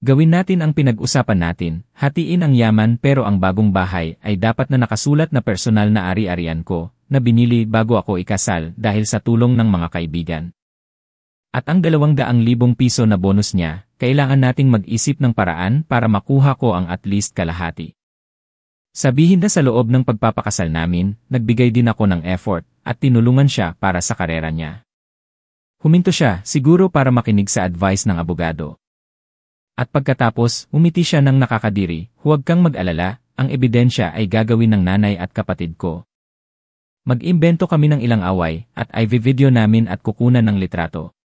Gawin natin ang pinag-usapan natin, hatiin ang yaman pero ang bagong bahay ay dapat na nakasulat na personal na ari-arian ko, na binili bago ako ikasal dahil sa tulong ng mga kaibigan. At ang 200,000 piso na bonus niya, kailangan nating mag-isip ng paraan para makuha ko ang at least kalahati. Sabihin na sa loob ng pagpapakasal namin, nagbigay din ako ng effort at tinulungan siya para sa karera niya." Huminto siya, siguro para makinig sa advice ng abogado. At pagkatapos, umiti siya ng nakakadiri, "Huwag kang mag-alala, ang ebidensya ay gagawin ng nanay at kapatid ko. Mag-imbento kami ng ilang away at i-video namin at kukunan ng litrato.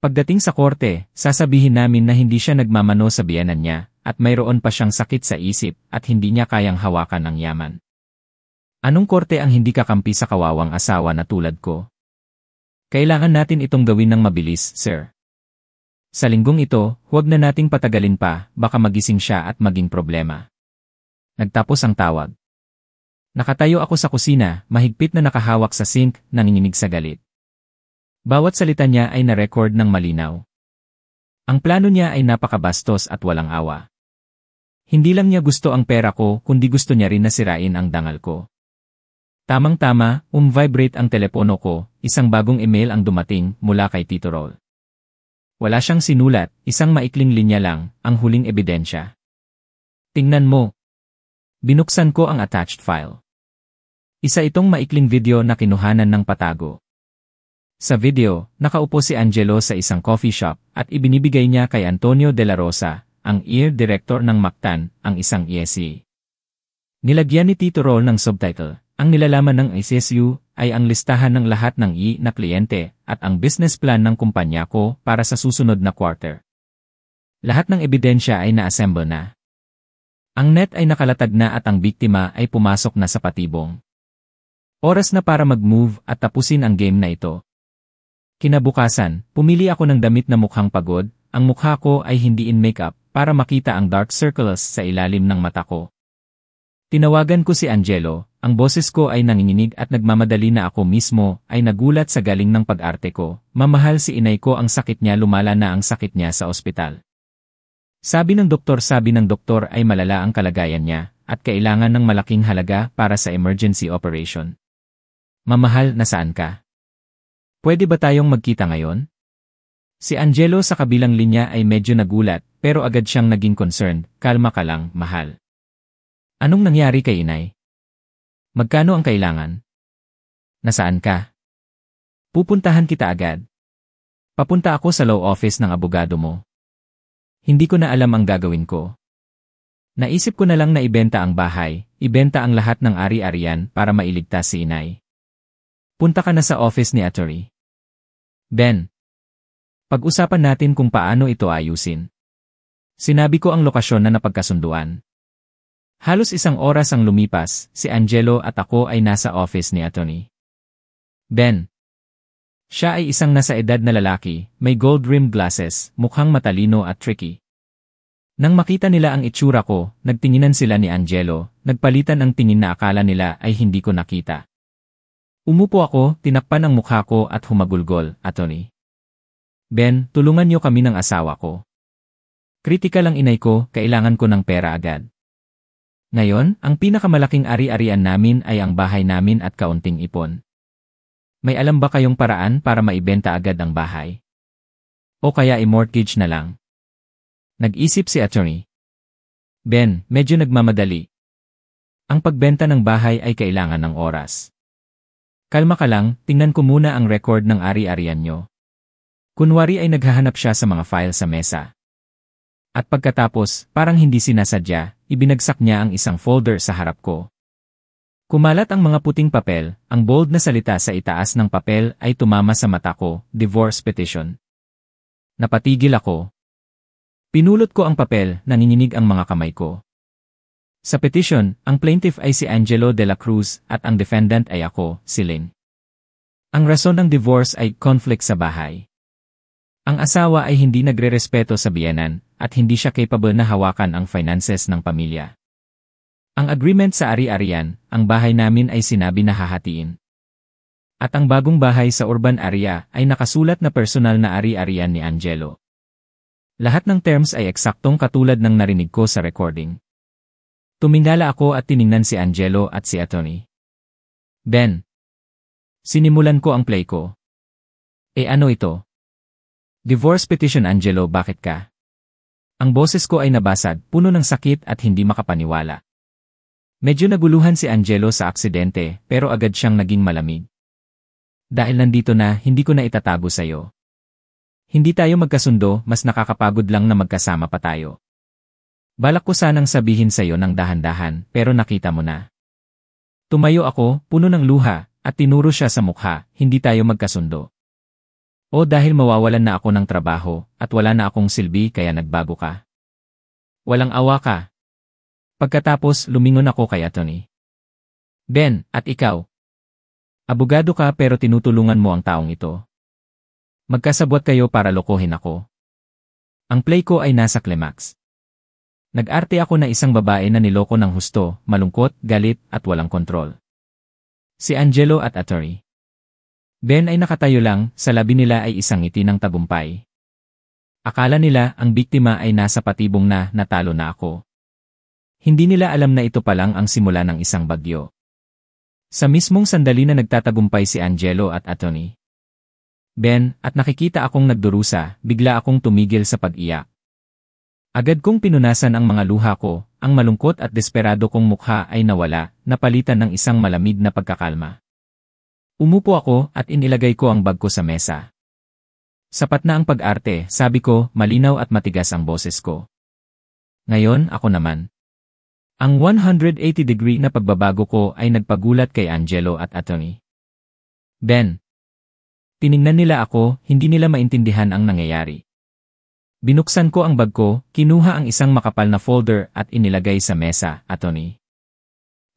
Pagdating sa korte, sasabihin namin na hindi siya nagmamano sa biyenan niya at mayroon pa siyang sakit sa isip at hindi niya kayang hawakan ang yaman. Anong korte ang hindi kakampi sa kawawang asawa na tulad ko? Kailangan natin itong gawin ng mabilis, sir. Sa linggong ito, huwag na nating patagalin pa, baka magising siya at maging problema." Nagtapos ang tawag. Nakatayo ako sa kusina, mahigpit na nakahawak sa sink, nanginginig sa galit. Bawat salita niya ay na-record ng malinaw. Ang plano niya ay napakabastos at walang awa. Hindi lang niya gusto ang pera ko, kundi gusto niya rin na sirain ang dangal ko. Tamang-tama, vibrate ang telepono ko, isang bagong email ang dumating mula kay Tito Roll. Wala siyang sinulat, isang maikling linya lang, ang huling ebidensya. "Tingnan mo." Binuksan ko ang attached file. Isa itong maikling video na kinuhanan ng patago. Sa video, nakaupo si Angelo sa isang coffee shop at ibinibigay niya kay Antonio de la Rosa, ang ear director ng Mactan, ang isang ESE. Nilagyan ni Tito Roll ng subtitle. Ang nilalaman ng ICSU ay ang listahan ng lahat ng na kliyente at ang business plan ng kumpanya ko para sa susunod na quarter. Lahat ng ebidensya ay na-assemble na. Ang net ay nakalatag na at ang biktima ay pumasok na sa patibong. Oras na para mag-move at tapusin ang game na ito. Kinabukasan, pumili ako ng damit na mukhang pagod, ang mukha ko ay hindi in makeup para makita ang dark circles sa ilalim ng mata ko. Tinawagan ko si Angelo, ang boses ko ay nanginginig at nagmamadali na ako mismo ay nagulat sa galing ng pag-arte ko. "Mamahal, si inay ko, ang sakit niya, lumala na ang sakit niya sa ospital. Sabi ng doktor ay malala ang kalagayan niya at kailangan ng malaking halaga para sa emergency operation. Mamahal, nasaan ka? Pwede ba tayong magkita ngayon?" Si Angelo sa kabilang linya ay medyo nagulat pero agad siyang naging concerned. "Kalma ka lang, mahal. Anong nangyari kay inay? Magkano ang kailangan? Nasaan ka? Pupuntahan kita agad. Papunta ako sa law office ng abogado mo. Hindi ko na alam ang gagawin ko. Naisip ko na lang na ibenta ang bahay, ibenta ang lahat ng ari-arian para mailigtas si inay. Punta ka na sa office ni Attorney Ben. Pag-usapan natin kung paano ito ayusin." Sinabi ko ang lokasyon na napagkasunduan. Halos 1 oras ang lumipas, si Angelo at ako ay nasa office ni Attorney Ben. Siya ay isang nasa edad na lalaki, may gold-rimmed glasses, mukhang matalino at tricky. Nang makita nila ang itsura ko, nagtinginan sila ni Angelo, nagpalitan ang tingin na akala nila ay hindi ko nakita. Umupo ako, tinakpan ang mukha ko at humagulgol, "Attorney Ben, tulungan niyo kami ng asawa ko. Kritikal ang inay ko, kailangan ko ng pera agad." Ngayon, ang pinakamalaking ari-arian namin ay ang bahay namin at kaunting ipon. May alam ba kayong paraan para maibenta agad ang bahay? O kaya i-mortgage na lang? Nag-isip si attorney. Ben, medyo nagmamadali. Ang pagbenta ng bahay ay kailangan ng oras. Kalma ka lang, tingnan ko muna ang record ng ari-arian nyo. Kunwari ay naghahanap siya sa mga file sa mesa. At pagkatapos, parang hindi sinasadya, ibinagsak niya ang isang folder sa harap ko. Kumalat ang mga puting papel, ang bold na salita sa itaas ng papel ay tumama sa mata ko, divorce petition. Napatigil ako. Pinulot ko ang papel, nanginginig ang mga kamay ko. Sa petition, ang plaintiff ay si Angelo de la Cruz at ang defendant ay ako, si Ling. Ang rason ng divorce ay conflict sa bahay. Ang asawa ay hindi nagrerespeto sa biyenan at hindi siya capable na hawakan ang finances ng pamilya. Ang agreement sa ari-arian, ang bahay namin ay sinabi na hahatiin. At ang bagong bahay sa urban area ay nakasulat na personal na ari-arian ni Angelo. Lahat ng terms ay eksaktong katulad ng narinig ko sa recording. Tumingala ako at tiningnan si Angelo at si attorney. Ben. Sinimulan ko ang play ko. Ano ito? Divorce petition Angelo, bakit ka? Ang boses ko ay nabasag, puno ng sakit at hindi makapaniwala. Medyo naguluhan si Angelo sa aksidente pero agad siyang naging malamig. Dahil nandito na, hindi ko na itatago sa'yo. Hindi tayo magkasundo, mas nakakapagod lang na magkasama pa tayo. Balak ko sanang sabihin sa'yo ng dahan-dahan pero nakita mo na. Tumayo ako, puno ng luha, at tinuro siya sa mukha, hindi tayo magkasundo. O dahil mawawalan na ako ng trabaho at wala na akong silbi kaya nagbago ka. Walang awa ka. Pagkatapos lumingon ako kay attorney. Ben, at ikaw? Abogado ka pero tinutulungan mo ang taong ito. Magkasabwat kayo para lokohin ako. Ang play ko ay nasa climax. Nag-arte ako na isang babae na niloko ng husto, malungkot, galit at walang kontrol. Si Angelo at attorney. Ben ay nakatayo lang, sa labi nila ay isang ngiti ng tagumpay. Akala nila ang biktima ay nasa patibong na natalo na ako. Hindi nila alam na ito pa lang ang simula ng isang bagyo. Sa mismong sandali na nagtatagumpay si Angelo at attorney. Ben, at nakikita akong nagdurusa, bigla akong tumigil sa pag-iyak. Agad kong pinunasan ang mga luha ko, ang malungkot at desperado kong mukha ay nawala, napalitan ng isang malamig na pagkakalma. Umupo ako at inilagay ko ang bag ko sa mesa. Sapat na ang pag-arte, sabi ko, malinaw at matigas ang boses ko. Ngayon, ako naman. Ang 180-degree na pagbabago ko ay nagpagulat kay Angelo at attorney. Ben. Tiningnan nila ako, hindi nila maintindihan ang nangyayari. Binuksan ko ang bag ko, kinuha ang isang makapal na folder at inilagay sa mesa, attorney.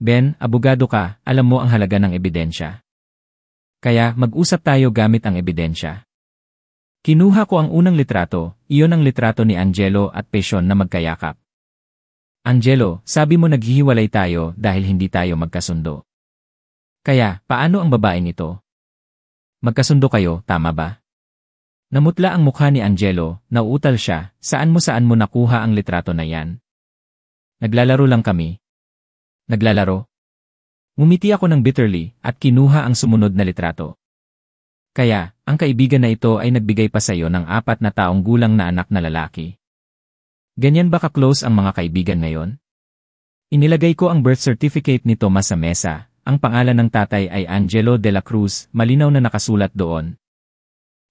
Ben, abogado ka, alam mo ang halaga ng ebidensya. Kaya mag-usap tayo gamit ang ebidensya. Kinuha ko ang unang litrato, iyon ang litrato ni Angelo at Passion na magkayakap. Angelo, sabi mo naghihiwalay tayo dahil hindi tayo magkasundo. Kaya, paano ang babaeng ito? Magkasundo kayo, tama ba? Namutla ang mukha ni Angelo, nauutal siya, saan mo nakuha ang litrato na yan? Naglalaro lang kami. Naglalaro? Ngumiti ako ng bitterly at kinuha ang sumunod na litrato. Kaya, ang kaibigan na ito ay nagbigay pa sa iyo ng 4 na taong gulang na anak na lalaki. Ganyan ba ka-close ang mga kaibigan ngayon? Inilagay ko ang birth certificate ni Tomas sa mesa, ang pangalan ng tatay ay Angelo de la Cruz, malinaw na nakasulat doon.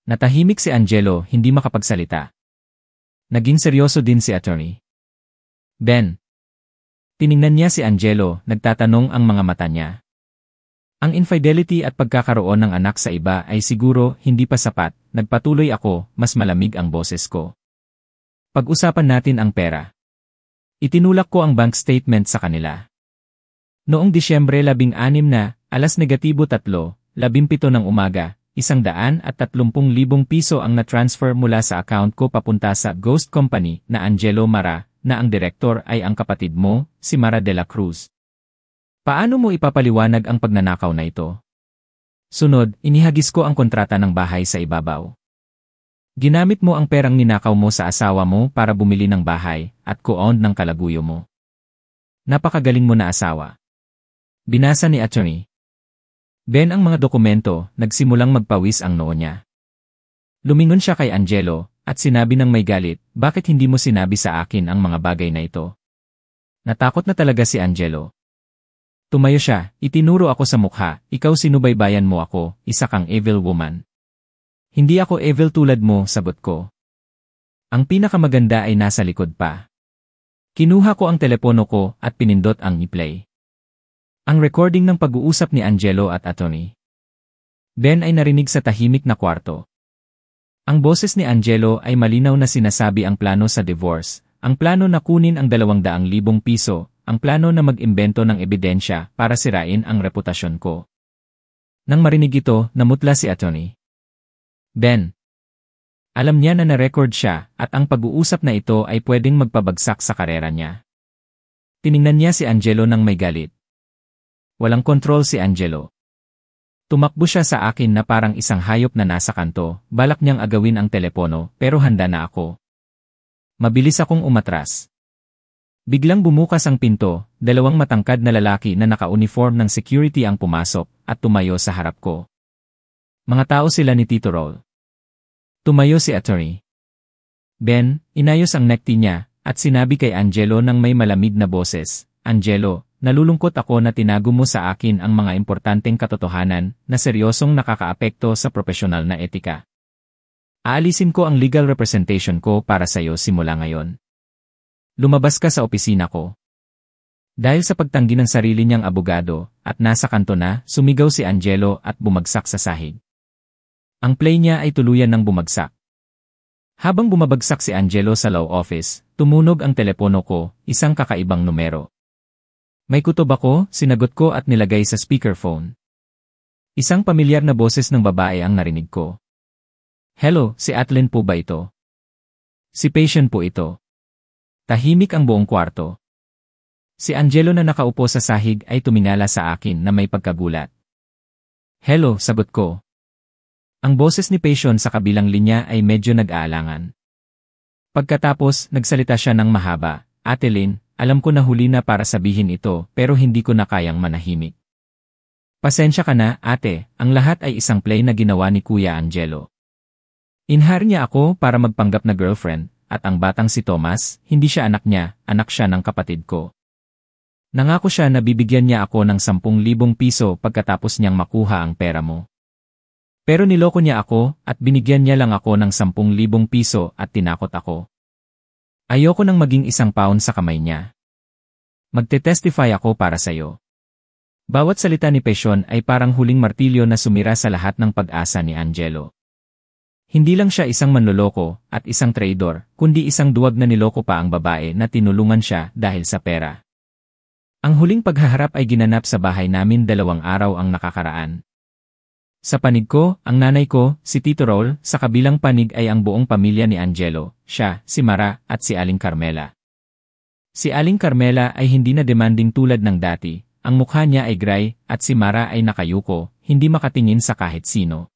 Natahimik si Angelo, hindi makapagsalita. Naging seryoso din si attorney. Ben. Tiningnan niya si Angelo, nagtatanong ang mga mata niya. Ang infidelity at pagkakaroon ng anak sa iba ay siguro hindi pa sapat, nagpatuloy ako, mas malamig ang boses ko. Pag-usapan natin ang pera. Itinulak ko ang bank statement sa kanila. Noong Disyembre 16 na, -3:17 ng umaga, 130,000 piso ang na-transfer mula sa account ko papunta sa ghost company na Angelo Mara, na ang direktor ay ang kapatid mo, si Mara de la Cruz. Paano mo ipapaliwanag ang pagnanakaw na ito? Sunod, inihagis ko ang kontrata ng bahay sa ibabaw. Ginamit mo ang perang ninakaw mo sa asawa mo para bumili ng bahay at co-owned ng kalaguyo mo. Napakagaling mo na asawa. Binasa ni attorney Ben ang mga dokumento, nagsimulang magpawis ang noo niya. Lumingon siya kay Angelo, at sinabi ng may galit, bakit hindi mo sinabi sa akin ang mga bagay na ito? Natakot na talaga si Angelo. Tumayo siya, itinuro ako sa mukha, ikaw sinubaybayan mo ako, isa kang evil woman. Hindi ako evil tulad mo, sagot ko. Ang pinakamaganda ay nasa likod pa. Kinuha ko ang telepono ko at pinindot ang i-play. Ang recording ng pag-uusap ni Angelo at attorney Ben ay narinig sa tahimik na kwarto. Ang boses ni Angelo ay malinaw na sinasabi ang plano sa divorce, ang plano na kunin ang 200,000 piso, ang plano na mag-imbento ng ebidensya para sirain ang reputasyon ko. Nang marinig ito, namutla si attorney Ben. Alam niya na na-record siya at ang pag-uusap na ito ay pwedeng magpabagsak sa karera niya. Tiningnan niya si Angelo ng may galit. Walang kontrol si Angelo. Tumakbo siya sa akin na parang isang hayop na nasa kanto, balak niyang agawin ang telepono pero handa na ako. Mabilis akong umatras. Biglang bumukas ang pinto, 2 matangkad na lalaki na naka-uniform ng security ang pumasok at tumayo sa harap ko. Mga tao sila ni Tito Roll. Tumayo si attorney Ben, inayos ang necktie niya at sinabi kay Angelo ng may malamig na boses, Angelo, nalulungkot ako na tinago mo sa akin ang mga importanteng katotohanan na seryosong nakakaapekto sa profesional na etika. Aalisin ko ang legal representation ko para sa'yo simula ngayon. Lumabas ka sa opisina ko. Dahil sa pagtanggi ng sarili niyang abogado at nasa kanto na, sumigaw si Angelo at bumagsak sa sahig. Ang play niya ay tuluyan ng bumagsak. Habang bumabagsak si Angelo sa law office, tumunog ang telepono ko, isang kakaibang numero. May kutob ako, sinagot ko at nilagay sa speakerphone. Isang pamilyar na boses ng babae ang narinig ko. Hello, si Atlin po ba ito? Si Patient po ito. Tahimik ang buong kwarto. Si Angelo na nakaupo sa sahig ay tumingala sa akin na may pagkagulat. Hello, sagot ko. Ang boses ni Patient sa kabilang linya ay medyo nag-aalangan. Pagkatapos, nagsalita siya ng mahaba, Atelin, alam ko na huli na para sabihin ito pero hindi ko na kayang manahimik. Pasensya ka na, ate, ang lahat ay isang play na ginawa ni Kuya Angelo. Inhire niya ako para magpanggap na girlfriend, at ang batang si Thomas, hindi siya anak niya, anak siya ng kapatid ko. Nangako siya na bibigyan niya ako ng 10,000 piso pagkatapos niyang makuha ang pera mo. Pero niloko niya ako at binigyan niya lang ako ng 10,000 piso at tinakot ako. Ayoko nang maging 1 pound sa kamay niya. Magte-testify ako para sa'yo. Bawat salita ni Passion ay parang huling martilyo na sumira sa lahat ng pag-asa ni Angelo. Hindi lang siya isang manloloko at isang traidor, kundi isang duwag na niloko pa ang babae na tinulungan siya dahil sa pera. Ang huling paghaharap ay ginanap sa bahay namin 2 araw ang nakakaraan. Sa panig ko, ang nanay ko, si Tito Roll, sa kabilang panig ay ang buong pamilya ni Angelo, siya, si Mara, at si Aling Carmela. Si Aling Carmela ay hindi na demanding tulad ng dati, ang mukha niya ay gray, at si Mara ay nakayuko, hindi makatingin sa kahit sino.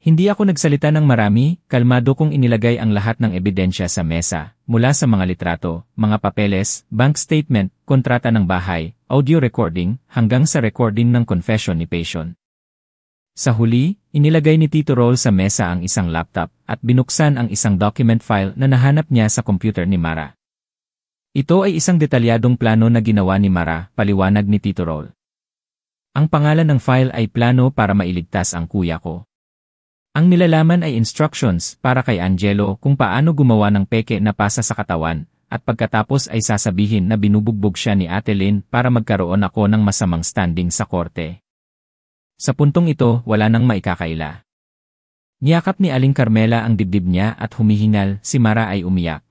Hindi ako nagsalita ng marami, kalmado kong inilagay ang lahat ng ebidensya sa mesa, mula sa mga litrato, mga papeles, bank statement, kontrata ng bahay, audio recording, hanggang sa recording ng confession ni Passion. Sa huli, inilagay ni Tito Roll sa mesa ang isang laptop at binuksan ang isang document file na nahanap niya sa computer ni Mara. Ito ay isang detalyadong plano na ginawa ni Mara, paliwanag ni Tito Roll. Ang pangalan ng file ay plano para mailigtas ang kuya ko. Ang nilalaman ay instructions para kay Angelo kung paano gumawa ng peke na pasa sa katawan, at pagkatapos ay sasabihin na binubugbog siya ni Atelin para magkaroon ako ng masamang standing sa korte. Sa puntong ito, wala nang maikakaila. Niyakap ni Aling Carmela ang dibdib niya at humihingal, si Mara ay umiyak.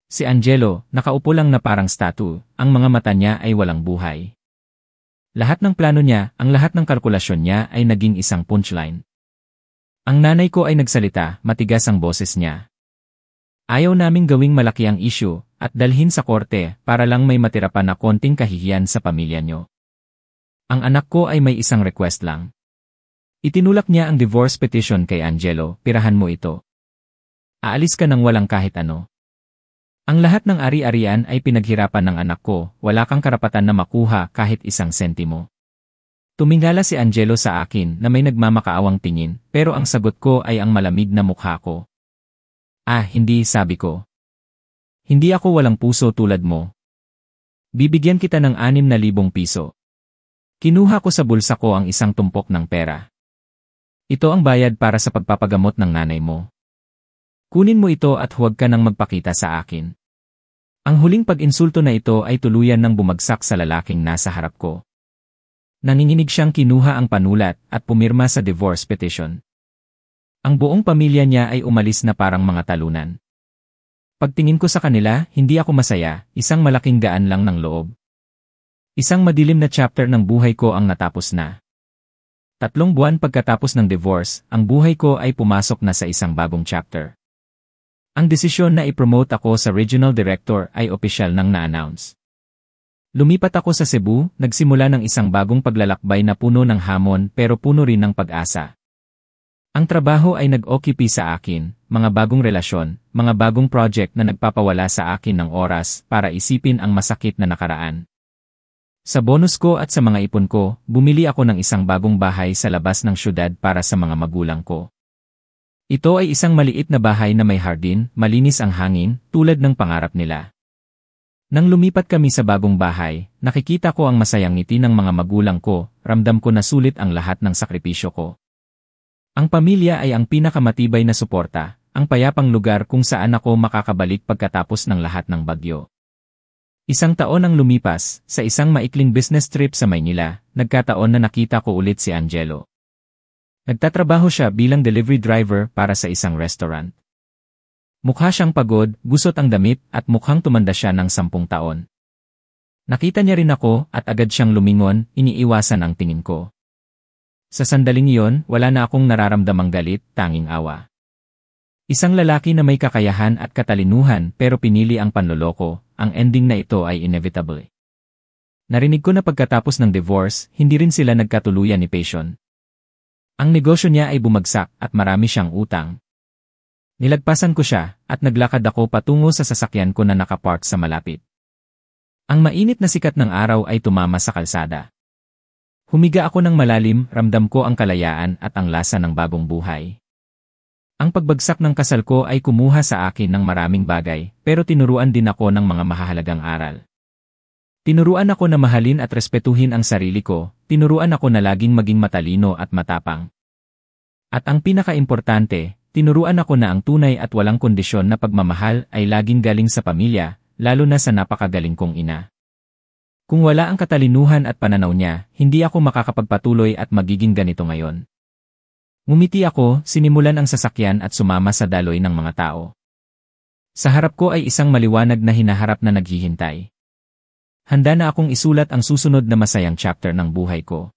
Si Angelo, nakaupo lang na parang statue, ang mga mata niya ay walang buhay. Lahat ng plano niya, ang lahat ng kalkulasyon niya ay naging isang punchline. Ang nanay ko ay nagsalita, matigas ang boses niya. Ayaw naming gawing malaki ang issue at dalhin sa korte para lang may matira pa na konting kahihiyan sa pamilya niyo. Ang anak ko ay may isang request lang. Itinulak niya ang divorce petition kay Angelo, pirahan mo ito. Aalis ka nang walang kahit ano. Ang lahat ng ari-arian ay pinaghirapan ng anak ko, wala kang karapatan na makuha kahit isang sentimo. Tumingala si Angelo sa akin na may nagmamakaawang tingin, pero ang sagot ko ay ang malamig na mukha ko. Hindi, sabi ko. Hindi ako walang puso tulad mo. Bibigyan kita ng 6,000 piso. Kinuha ko sa bulsa ko ang isang tumpok ng pera. Ito ang bayad para sa pagpapagamot ng nanay mo. Kunin mo ito at huwag ka nang magpakita sa akin. Ang huling pag-insulto na ito ay tuluyan ng bumagsak sa lalaking nasa harap ko. Nanginginig siyang kinuha ang panulat at pumirma sa divorce petition. Ang buong pamilya niya ay umalis na parang mga talunan. Pagtingin ko sa kanila, hindi ako masaya, isang malaking gaan lang ng loob. Isang madilim na chapter ng buhay ko ang natapos na. 3 buwan pagkatapos ng divorce, ang buhay ko ay pumasok na sa isang bagong chapter. Ang desisyon na i-promote ako sa regional director ay opisyal nang na-announce. Lumipat ako sa Cebu, nagsimula ng isang bagong paglalakbay na puno ng hamon pero puno rin ng pag-asa. Ang trabaho ay nag-occupy sa akin, mga bagong relasyon, mga bagong project na nagpapawala sa akin ng oras para isipin ang masakit na nakaraan. Sa bonus ko at sa mga ipon ko, bumili ako ng isang bagong bahay sa labas ng syudad para sa mga magulang ko. Ito ay isang maliit na bahay na may hardin, malinis ang hangin, tulad ng pangarap nila. Nang lumipat kami sa bagong bahay, nakikita ko ang masayang ngiti ng mga magulang ko, ramdam ko na sulit ang lahat ng sakripisyo ko. Ang pamilya ay ang pinakamatibay na suporta, ang payapang lugar kung saan ako makakabalik pagkatapos ng lahat ng bagyo. Isang taon ang lumipas, sa isang maikling business trip sa Maynila, nagkataon na nakita ko ulit si Angelo. Nagtatrabaho siya bilang delivery driver para sa isang restaurant. Mukha siyang pagod, gusot ang damit, at mukhang tumanda siya ng 10 taon. Nakita niya rin ako at agad siyang lumingon, iniiwasan ang tingin ko. Sa sandaling iyon, wala na akong nararamdamang galit, tanging awa. Isang lalaki na may kakayahan at katalinuhan pero pinili ang panloloko, ang ending na ito ay inevitable. Narinig ko na pagkatapos ng divorce, hindi rin sila nagkatuluyan ni Passion. Ang negosyo niya ay bumagsak at marami siyang utang. Nilagpasan ko siya, at naglakad ako patungo sa sasakyan ko na nakapark sa malapit. Ang mainit na sikat ng araw ay tumama sa kalsada. Humiga ako ng malalim, ramdam ko ang kalayaan at ang lasa ng bagong buhay. Ang pagbagsak ng kasal ko ay kumuha sa akin ng maraming bagay, pero tinuruan din ako ng mga mahahalagang aral. Tinuruan ako na mahalin at respetuhin ang sarili ko, tinuruan ako na laging maging matalino at matapang. At ang pinaka-importante, tinuruan ako na ang tunay at walang kondisyon na pagmamahal ay laging galing sa pamilya, lalo na sa napakagaling kong ina. Kung wala ang katalinuhan at pananaw niya, hindi ako makakapagpatuloy at magiging ganito ngayon. Ngumiti ako, sinimulan ang sasakyan at sumama sa daloy ng mga tao. Sa harap ko ay isang maliwanag na hinaharap na naghihintay. Handa na akong isulat ang susunod na masayang chapter ng buhay ko.